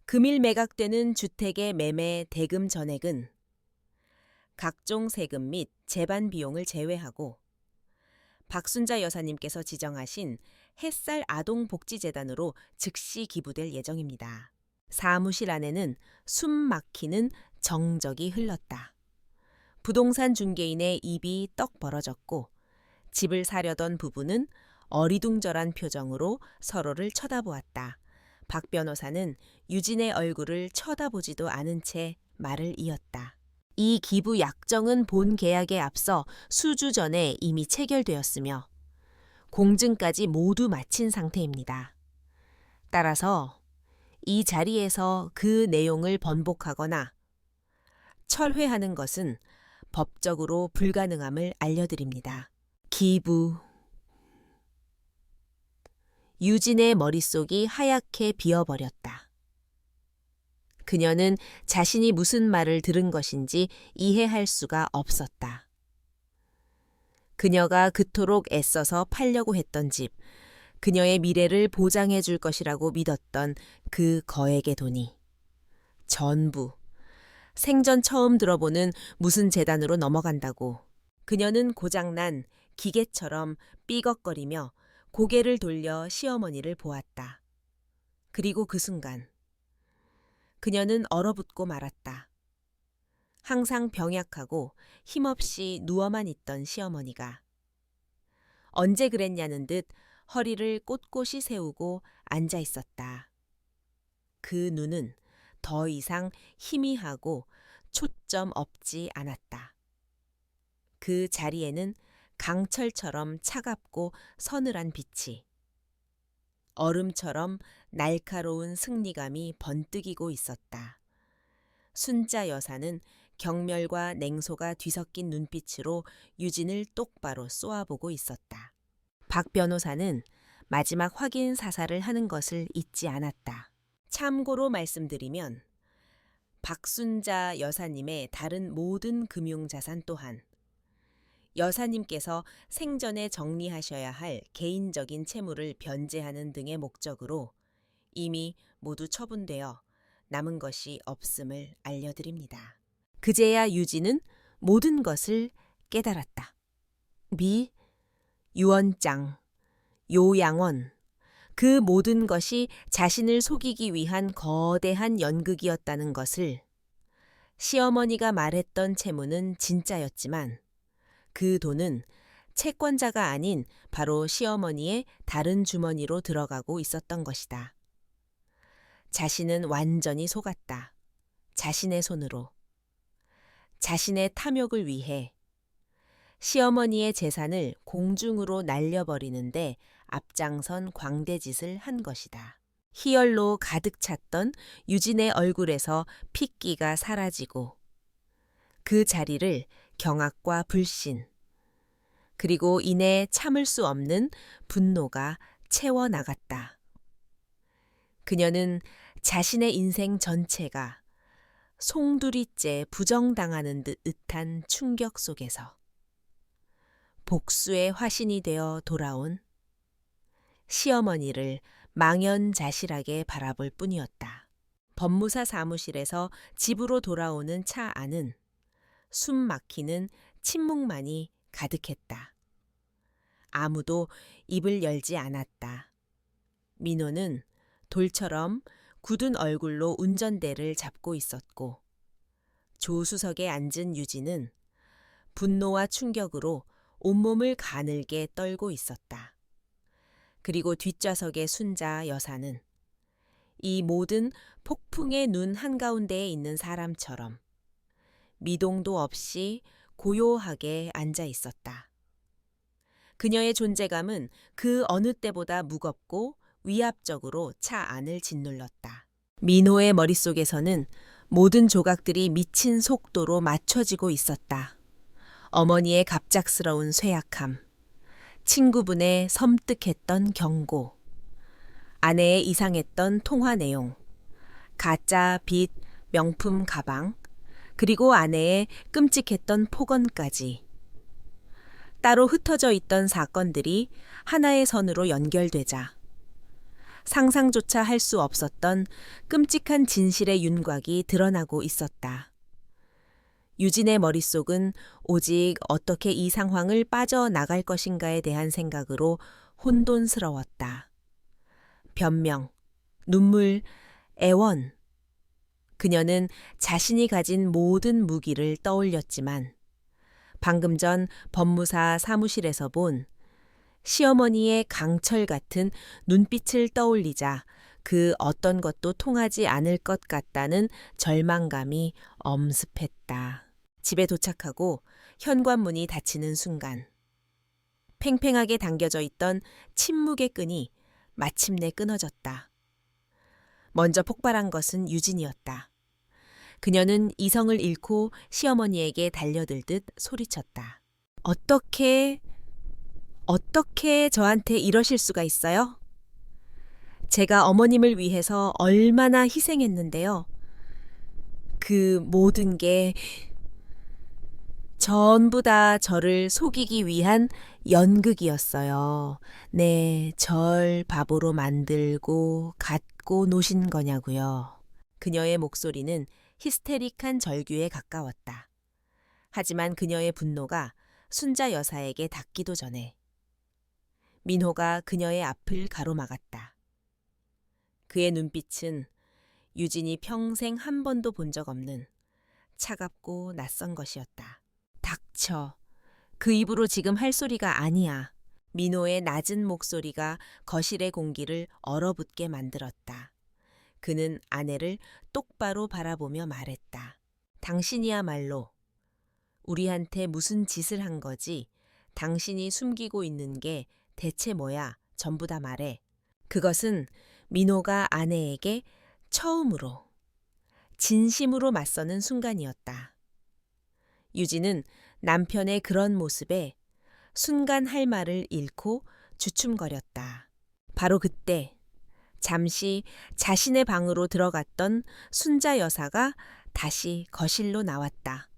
금일 매각되는 주택의 매매 대금 전액은 각종 세금 및 재반 비용을 제외하고 박순자 여사님께서 지정하신 햇살 아동복지재단으로 즉시 기부될 예정입니다. 사무실 안에는 숨 막히는 정적이 흘렀다. 부동산 중개인의 입이 떡 벌어졌고 집을 사려던 부부는 어리둥절한 표정으로 서로를 쳐다보았다. 박 변호사는 유진의 얼굴을 쳐다보지도 않은 채 말을 이었다. 이 기부 약정은 본 계약에 앞서 수주 전에 이미 체결되었으며 공증까지 모두 마친 상태입니다. 따라서 이 자리에서 그 내용을 번복하거나 철회하는 것은 법적으로 불가능함을 알려드립니다. 기부. 유진의 머릿속이 하얗게 비어버렸다. 그녀는 자신이 무슨 말을 들은 것인지 이해할 수가 없었다. 그녀가 그토록 애써서 팔려고 했던 집, 그녀의 미래를 보장해 줄 것이라고 믿었던 그 거액의 돈이 전부 생전 처음 들어보는 무슨 재단으로 넘어간다고. 그녀는 고장난 기계처럼 삐걱거리며 고개를 돌려 시어머니를 보았다. 그리고 그 순간 그녀는 얼어붙고 말았다. 항상 병약하고 힘없이 누워만 있던 시어머니가 언제 그랬냐는 듯 허리를 꼿꼿이 세우고 앉아 있었다. 그 눈은 더 이상 희미하고 초점 없지 않았다. 그 자리에는 강철처럼 차갑고 서늘한 빛이, 얼음처럼 날카로운 승리감이 번뜩이고 있었다. 순자 여사는 경멸과 냉소가 뒤섞인 눈빛으로 유진을 똑바로 쏘아보고 있었다. 박 변호사는 마지막 확인 사살을 하는 것을 잊지 않았다. 참고로 말씀드리면 박순자 여사님의 다른 모든 금융자산 또한 여사님께서 생전에 정리하셔야 할 개인적인 채무를 변제하는 등의 목적으로 이미 모두 처분되어 남은 것이 없음을 알려드립니다. 그제야 유진은 모든 것을 깨달았다. 유언장, 요양원, 그 모든 것이 자신을 속이기 위한 거대한 연극이었다는 것을. 시어머니가 말했던 채무는 진짜였지만 그 돈은 채권자가 아닌 바로 시어머니의 다른 주머니로 들어가고 있었던 것이다. 자신은 완전히 속았다. 자신의 손으로. 자신의 탐욕을 위해 시어머니의 재산을 공중으로 날려버리는데 앞장선 광대짓을 한 것이다. 희열로 가득 찼던 유진의 얼굴에서 핏기가 사라지고 그 자리를 경악과 불신, 그리고 이내 참을 수 없는 분노가 채워나갔다. 그녀는 자신의 인생 전체가 송두리째 부정당하는 듯한 충격 속에서 복수의 화신이 되어 돌아온 시어머니를 망연자실하게 바라볼 뿐이었다. 법무사 사무실에서 집으로 돌아오는 차 안은 숨 막히는 침묵만이 가득했다. 아무도 입을 열지 않았다. 민호는 돌처럼 굳은 얼굴로 운전대를 잡고 있었고 조수석에 앉은 유진은 분노와 충격으로 온몸을 가늘게 떨고 있었다. 그리고 뒷좌석의 순자 여사는 이 모든 폭풍의 눈 한가운데에 있는 사람처럼 미동도 없이 고요하게 앉아 있었다. 그녀의 존재감은 그 어느 때보다 무겁고 위압적으로 차 안을 짓눌렀다. 민호의 머릿속에서는 모든 조각들이 미친 속도로 맞춰지고 있었다. 어머니의 갑작스러운 쇠약함, 친구분의 섬뜩했던 경고, 아내의 이상했던 통화 내용, 가짜 빚, 명품 가방, 그리고 아내의 끔찍했던 폭언까지. 따로 흩어져 있던 사건들이 하나의 선으로 연결되자 상상조차 할 수 없었던 끔찍한 진실의 윤곽이 드러나고 있었다. 유진의 머릿속은 오직 어떻게 이 상황을 빠져나갈 것인가에 대한 생각으로 혼돈스러웠다. 변명, 눈물, 애원. 그녀는 자신이 가진 모든 무기를 떠올렸지만 방금 전 법무사 사무실에서 본 시어머니의 강철 같은 눈빛을 떠올리자 그 어떤 것도 통하지 않을 것 같다는 절망감이 엄습했다. 집에 도착하고 현관문이 닫히는 순간 팽팽하게 당겨져 있던 침묵의 끈이 마침내 끊어졌다. 먼저 폭발한 것은 유진이었다. 그녀는 이성을 잃고 시어머니에게 달려들듯 소리쳤다. 어떻게 저한테 이러실 수가 있어요? 제가 어머님을 위해서 얼마나 희생했는데요. 그 모든 게 전부 다 저를 속이기 위한 연극이었어요. 네, 절 바보로 만들고 갖고 노신 거냐고요. 그녀의 목소리는 히스테릭한 절규에 가까웠다. 하지만 그녀의 분노가 순자 여사에게 닿기도 전에 민호가 그녀의 앞을 가로막았다. 그의 눈빛은 유진이 평생 한 번도 본 적 없는 차갑고 낯선 것이었다. 닥쳐. 그 입으로 지금 할 소리가 아니야. 민호의 낮은 목소리가 거실의 공기를 얼어붙게 만들었다. 그는 아내를 똑바로 바라보며 말했다. 당신이야말로 우리한테 무슨 짓을 한 거지? 당신이 숨기고 있는 게 대체 뭐야? 전부 다 말해. 그것은 민호가 아내에게 처음으로 진심으로 맞서는 순간이었다. 유진은 남편의 그런 모습에 순간 할 말을 잃고 주춤거렸다. 바로 그때 잠시 자신의 방으로 들어갔던 순자 여사가 다시 거실로 나왔다.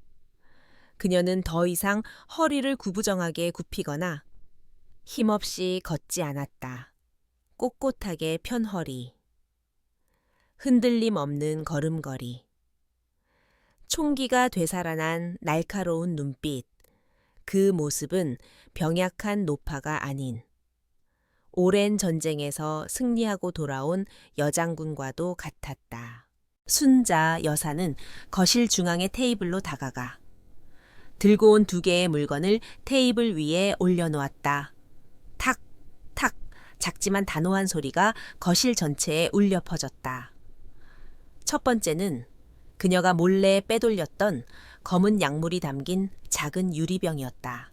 그녀는 더 이상 허리를 구부정하게 굽히거나 힘없이 걷지 않았다. 꼿꼿하게 편 허리, 흔들림 없는 걸음걸이, 총기가 되살아난 날카로운 눈빛, 그 모습은 병약한 노파가 아닌 오랜 전쟁에서 승리하고 돌아온 여장군과도 같았다. 순자 여사는 거실 중앙의 테이블로 다가가 들고 온 2개의 물건을 테이블 위에 올려놓았다. 탁, 탁, 작지만 단호한 소리가 거실 전체에 울려 퍼졌다. 첫 번째는 그녀가 몰래 빼돌렸던 검은 약물이 담긴 작은 유리병이었다.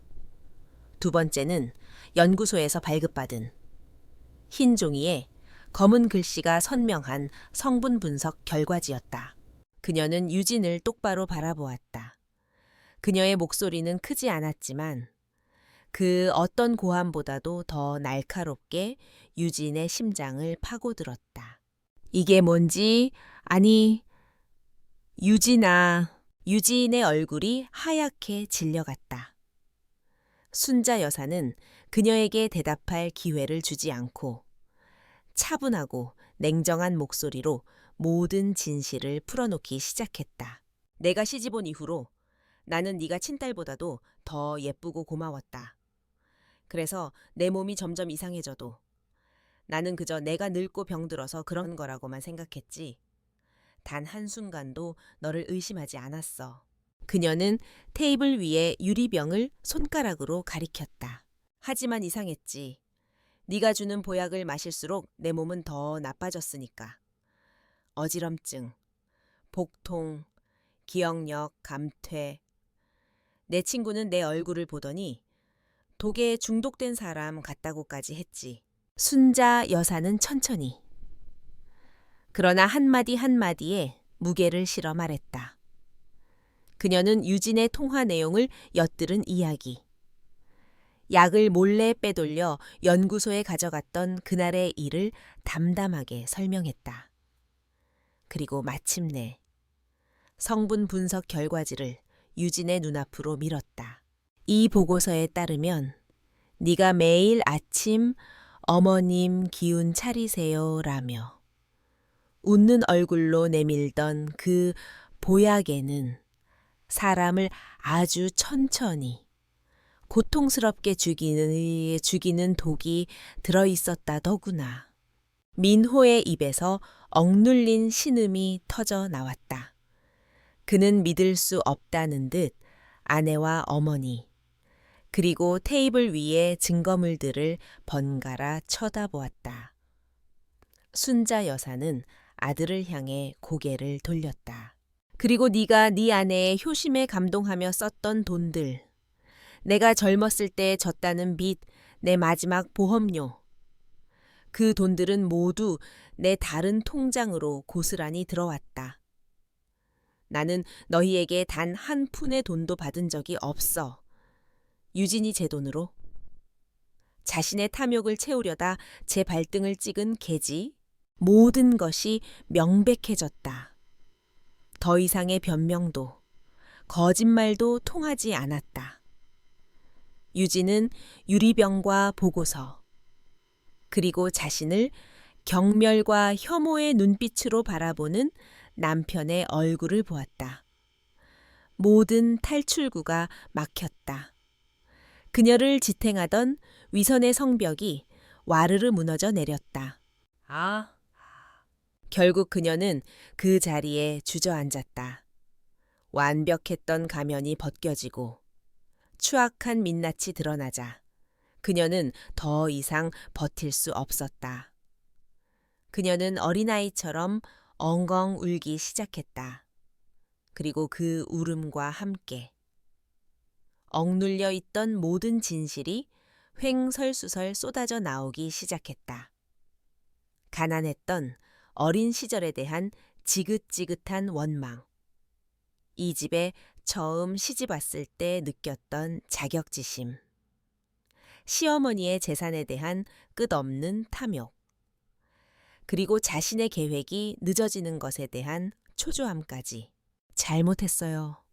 2번째는 연구소에서 발급받은 흰 종이에 검은 글씨가 선명한 성분 분석 결과지였다. 그녀는 유진을 똑바로 바라보았다. 그녀의 목소리는 크지 않았지만 그 어떤 고함보다도 더 날카롭게 유진의 심장을 파고들었다. 이게 뭔지, 아니, 유진의 얼굴이 하얗게 질려갔다. 순자 여사는 그녀에게 대답할 기회를 주지 않고 차분하고 냉정한 목소리로 모든 진실을 풀어놓기 시작했다. 내가 시집 온 이후로 나는 네가 친딸보다도 더 예쁘고 고마웠다. 그래서 내 몸이 점점 이상해져도 나는 그저 내가 늙고 병들어서 그런 거라고만 생각했지. 단 한순간도 너를 의심하지 않았어. 그녀는 테이블 위에 유리병을 손가락으로 가리켰다. 하지만 이상했지. 네가 주는 보약을 마실수록 내 몸은 더 나빠졌으니까. 어지럼증, 복통, 기억력, 감퇴. 내 친구는 내 얼굴을 보더니 독에 중독된 사람 같다고까지 했지. 순자 여사는 천천히. 그러나 한마디 한마디에 무게를 실어 말했다. 그녀는 유진의 통화 내용을 엿들은 이야기. 약을 몰래 빼돌려 연구소에 가져갔던 그날의 일을 담담하게 설명했다. 그리고 마침내 성분 분석 결과지를 유진의 눈앞으로 밀었다. 이 보고서에 따르면 네가 매일 아침 어머님 기운 차리세요 라며 웃는 얼굴로 내밀던 그 보약에는 사람을 아주 천천히 고통스럽게 죽이는 독이 들어있었다더구나. 민호의 입에서 억눌린 신음이 터져 나왔다. 그는 믿을 수 없다는 듯 아내와 어머니, 그리고 테이블 위의 증거물들을 번갈아 쳐다보았다. 순자 여사는 아들을 향해 고개를 돌렸다. 그리고 네가 네 아내의 효심에 감동하며 썼던 돈들, 내가 젊었을 때 졌다는 빚, 내 마지막 보험료, 그 돈들은 모두 내 다른 통장으로 고스란히 들어왔다. 나는 너희에게 단 한 푼의 돈도 받은 적이 없어. 유진이 제 돈으로 자신의 탐욕을 채우려다 제 발등을 찍은 계지, 모든 것이 명백해졌다. 더 이상의 변명도, 거짓말도 통하지 않았다. 유진은 유리병과 보고서, 그리고 자신을 경멸과 혐오의 눈빛으로 바라보는 남편의 얼굴을 보았다. 모든 탈출구가 막혔다. 그녀를 지탱하던 위선의 성벽이 와르르 무너져 내렸다. 결국 그녀는 그 자리에 주저앉았다. 완벽했던 가면이 벗겨지고 추악한 민낯이 드러나자 그녀는 더 이상 버틸 수 없었다. 그녀는 어린아이처럼 엉엉 울기 시작했다. 그리고 그 울음과 함께 억눌려 있던 모든 진실이 횡설수설 쏟아져 나오기 시작했다. 가난했던 어린 시절에 대한 지긋지긋한 원망. 이 집에 처음 시집 왔을 때 느꼈던 자격지심. 시어머니의 재산에 대한 끝없는 탐욕. 그리고 자신의 계획이 늦어지는 것에 대한 초조함까지. 잘못했어요.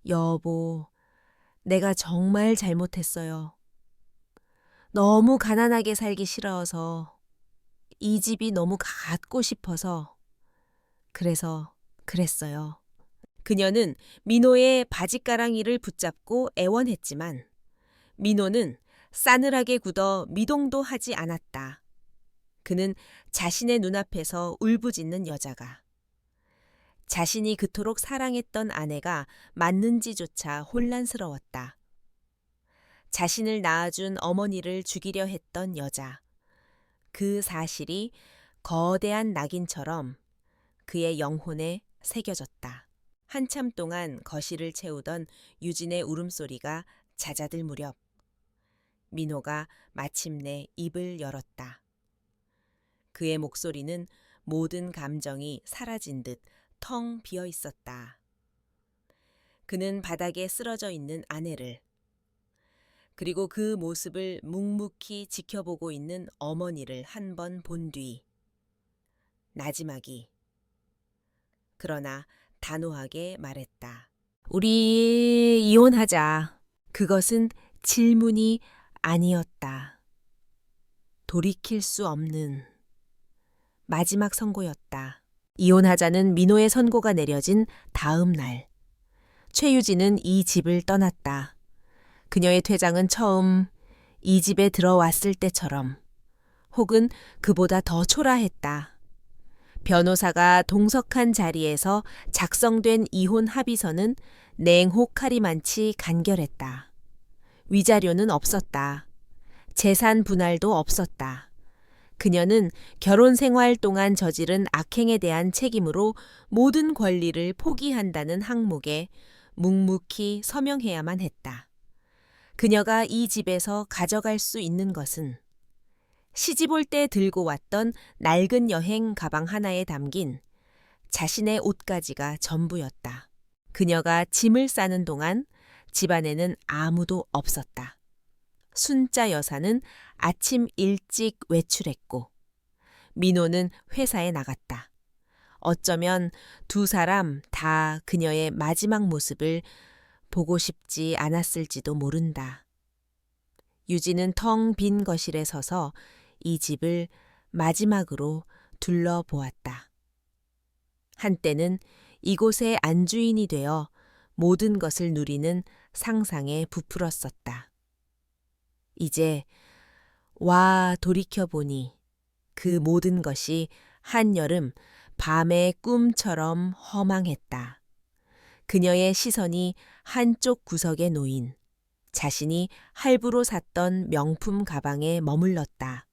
여보, 내가 정말 잘못했어요. 너무 가난하게 살기 싫어서, 이 집이 너무 갖고 싶어서, 그래서 그랬어요. 그녀는 민호의 바짓가랑이를 붙잡고 애원했지만 민호는 싸늘하게 굳어 미동도 하지 않았다. 그는 자신의 눈앞에서 울부짖는 여자가, 자신이 그토록 사랑했던 아내가 맞는지조차 혼란스러웠다. 자신을 낳아준 어머니를 죽이려 했던 여자. 그 사실이 거대한 낙인처럼 그의 영혼에 새겨졌다. 한참 동안 거실을 채우던 유진의 울음소리가 잦아들 무렵 민호가 마침내 입을 열었다. 그의 목소리는 모든 감정이 사라진 듯 텅 비어 있었다. 그는 바닥에 쓰러져 있는 아내를, 그리고 그 모습을 묵묵히 지켜보고 있는 어머니를 한 번 본 뒤 나지막이, 그러나 단호하게 말했다. 우리 이혼하자. 그것은 질문이 아니었다. 돌이킬 수 없는 마지막 선고였다. 이혼하자는 민호의 선고가 내려진 다음 날, 최유진은 이 집을 떠났다. 그녀의 퇴장은 처음 이 집에 들어왔을 때처럼, 혹은 그보다 더 초라했다. 변호사가 동석한 자리에서 작성된 이혼 합의서는 냉혹하리만치 간결했다. 위자료는 없었다. 재산 분할도 없었다. 그녀는 결혼 생활 동안 저지른 악행에 대한 책임으로 모든 권리를 포기한다는 항목에 묵묵히 서명해야만 했다. 그녀가 이 집에서 가져갈 수 있는 것은 시집 올 때 들고 왔던 낡은 여행 가방 하나에 담긴 자신의 옷가지가 전부였다. 그녀가 짐을 싸는 동안 집안에는 아무도 없었다. 순자 여사는 아침 일찍 외출했고 민호는 회사에 나갔다. 어쩌면 두 사람 다 그녀의 마지막 모습을 보고 싶지 않았을지도 모른다. 유진은 텅 빈 거실에 서서 이 집을 마지막으로 둘러보았다. 한때는 이곳의 안주인이 되어 모든 것을 누리는 상상에 부풀었었다. 이제 와 돌이켜보니 그 모든 것이 한여름 밤의 꿈처럼 허망했다. 그녀의 시선이 한쪽 구석에 놓인 자신이 할부로 샀던 명품 가방에 머물렀다.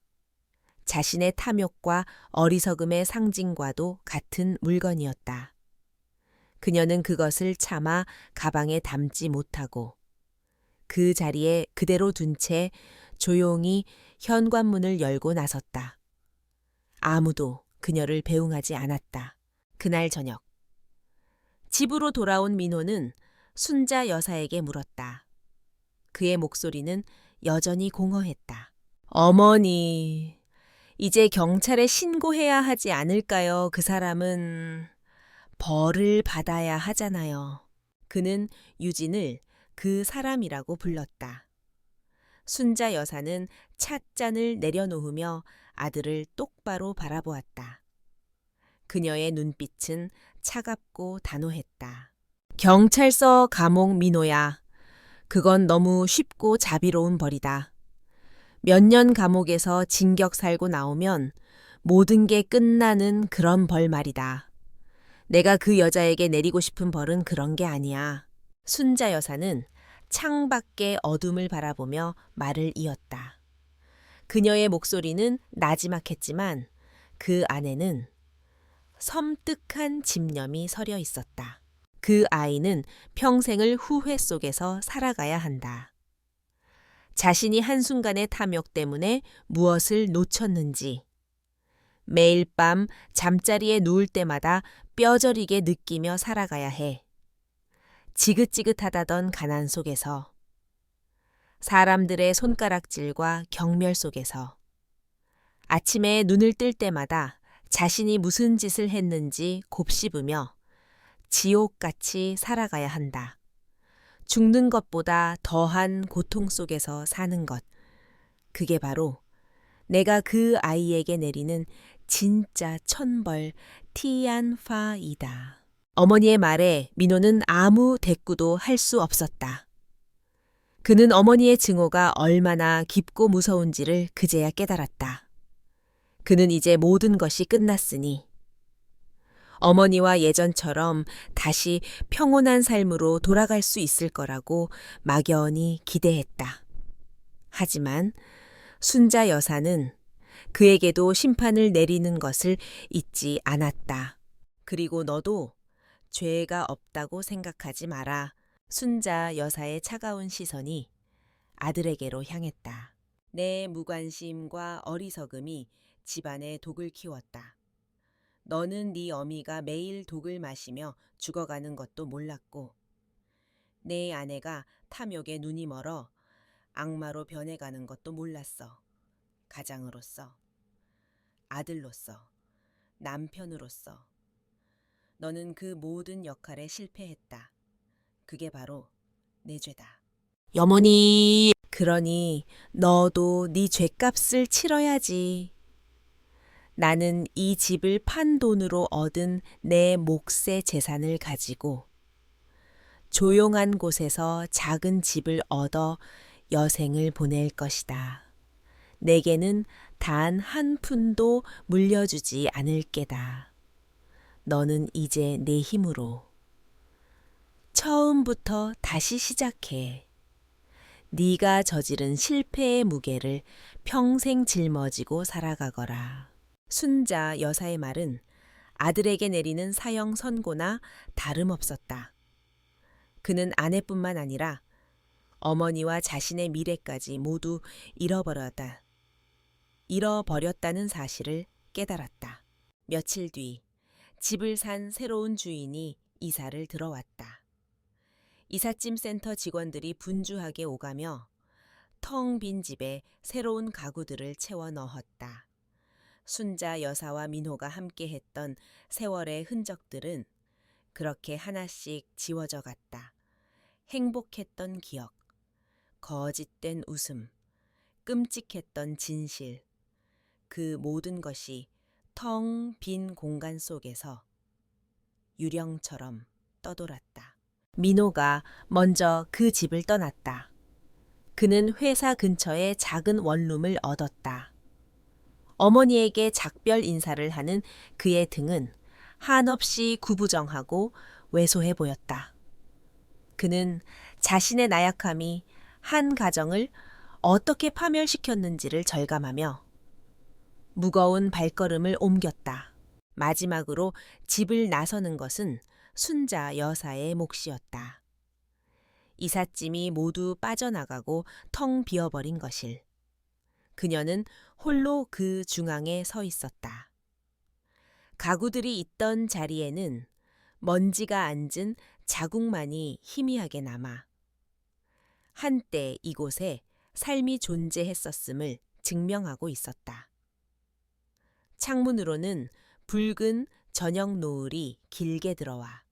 자신의 탐욕과 어리석음의 상징과도 같은 물건이었다. 그녀는 그것을 차마 가방에 담지 못하고 그 자리에 그대로 둔 채 조용히 현관문을 열고 나섰다. 아무도 그녀를 배웅하지 않았다. 그날 저녁. 집으로 돌아온 민호는 순자 여사에게 물었다. 그의 목소리는 여전히 공허했다. 어머니, 이제 경찰에 신고해야 하지 않을까요? 그 사람은 벌을 받아야 하잖아요. 그는 유진을 그 사람이라고 불렀다. 순자 여사는 찻잔을 내려놓으며 아들을 똑바로 바라보았다. 그녀의 눈빛은 차갑고 단호했다. 경찰서 감옥 민호야. 그건 너무 쉽고 자비로운 벌이다. 몇 년 감옥에서 징역 살고 나오면 모든 게 끝나는 그런 벌 말이다. 내가 그 여자에게 내리고 싶은 벌은 그런 게 아니야. 순자 여사는 창밖의 어둠을 바라보며 말을 이었다. 그녀의 목소리는 나지막했지만 그 안에는 섬뜩한 집념이 서려 있었다. 그 아이는 평생을 후회 속에서 살아가야 한다. 자신이 한순간의 탐욕 때문에 무엇을 놓쳤는지, 매일 밤 잠자리에 누울 때마다 뼈저리게 느끼며 살아가야 해. 지긋지긋하다던 가난 속에서, 사람들의 손가락질과 경멸 속에서, 아침에 눈을 뜰 때마다 자신이 무슨 짓을 했는지 곱씹으며 지옥같이 살아가야 한다. 죽는 것보다 더한 고통 속에서 사는 것. 그게 바로 내가 그 아이에게 내리는 진짜 천벌 티안파이다. 어머니의 말에 민호는 아무 대꾸도 할 수 없었다. 그는 어머니의 증오가 얼마나 깊고 무서운지를 그제야 깨달았다. 그는 이제 모든 것이 끝났으니 어머니와 예전처럼 다시 평온한 삶으로 돌아갈 수 있을 거라고 막연히 기대했다. 하지만 순자 여사는 그에게도 심판을 내리는 것을 잊지 않았다. 그리고 너도 죄가 없다고 생각하지 마라. 순자 여사의 차가운 시선이 아들에게로 향했다. 내 무관심과 어리석음이 집안에 독을 키웠다. 너는 네 어미가 매일 독을 마시며 죽어가는 것도 몰랐고 내 아내가 탐욕에 눈이 멀어 악마로 변해가는 것도 몰랐어. 가장으로서, 아들로서, 남편으로서 너는 그 모든 역할에 실패했다. 그게 바로 내 죄다. 어머니, 그러니 너도 네 죄값을 치러야지. 나는 이 집을 판 돈으로 얻은 내 몫의 재산을 가지고 조용한 곳에서 작은 집을 얻어 여생을 보낼 것이다. 내게는 단 한 푼도 물려주지 않을 게다. 너는 이제 내 힘으로 처음부터 다시 시작해. 네가 저지른 실패의 무게를 평생 짊어지고 살아가거라. 순자 여사의 말은 아들에게 내리는 사형 선고나 다름없었다. 그는 아내뿐만 아니라 어머니와 자신의 미래까지 모두 잃어버렸다는 사실을 깨달았다. 며칠 뒤 집을 산 새로운 주인이 이사를 들어왔다. 이삿짐 센터 직원들이 분주하게 오가며 텅 빈 집에 새로운 가구들을 채워 넣었다. 순자 여사와 민호가 함께했던 세월의 흔적들은 그렇게 하나씩 지워져 갔다. 행복했던 기억, 거짓된 웃음, 끔찍했던 진실, 그 모든 것이 텅 빈 공간 속에서 유령처럼 떠돌았다. 민호가 먼저 그 집을 떠났다. 그는 회사 근처에 작은 원룸을 얻었다. 어머니에게 작별 인사를 하는 그의 등은 한없이 구부정하고 왜소해 보였다. 그는 자신의 나약함이 한 가정을 어떻게 파멸시켰는지를 절감하며 무거운 발걸음을 옮겼다. 마지막으로 집을 나서는 것은 순자 여사의 몫이었다. 이삿짐이 모두 빠져나가고 텅 비어버린 것일. 그녀는 홀로 그 중앙에 서 있었다. 가구들이 있던 자리에는 먼지가 앉은 자국만이 희미하게 남아 한때 이곳에 삶이 존재했었음을 증명하고 있었다. 창문으로는 붉은 저녁 노을이 길게 들어와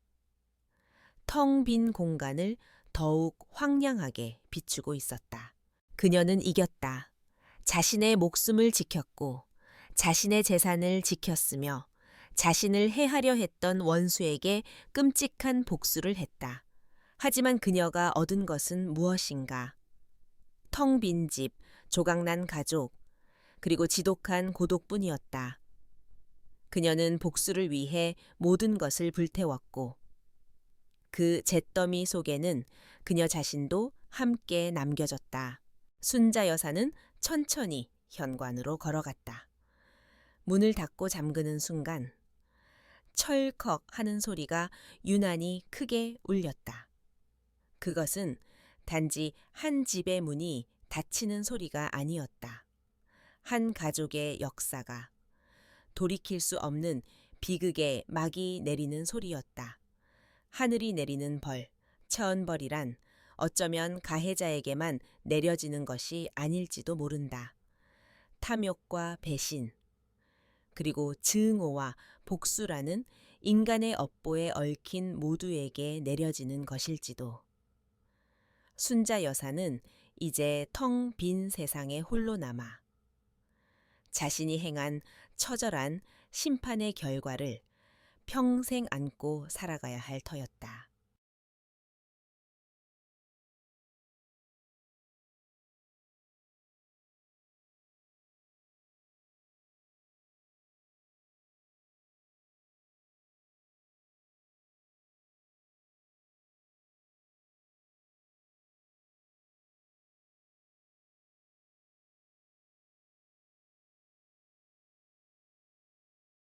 텅 빈 공간을 더욱 황량하게 비추고 있었다. 그녀는 이겼다. 자신의 목숨을 지켰고 자신의 재산을 지켰으며 자신을 해하려 했던 원수에게 끔찍한 복수를 했다. 하지만 그녀가 얻은 것은 무엇인가? 텅 빈 집, 조각난 가족, 그리고 지독한 고독뿐이었다. 그녀는 복수를 위해 모든 것을 불태웠고 그 잿더미 속에는 그녀 자신도 함께 남겨졌다. 순자 여사는 천천히 현관으로 걸어갔다. 문을 닫고 잠그는 순간 철컥 하는 소리가 유난히 크게 울렸다. 그것은 단지 한 집의 문이 닫히는 소리가 아니었다. 한 가족의 역사가 돌이킬 수 없는 비극의 막이 내리는 소리였다. 하늘이 내리는 벌, 천벌이란 어쩌면 가해자에게만 내려지는 것이 아닐지도 모른다. 탐욕과 배신, 그리고 증오와 복수라는 인간의 업보에 얽힌 모두에게 내려지는 것일지도. 순자 여사는 이제 텅 빈 세상에 홀로 남아 자신이 행한 처절한 심판의 결과를 평생 안고 살아가야 할 터였다.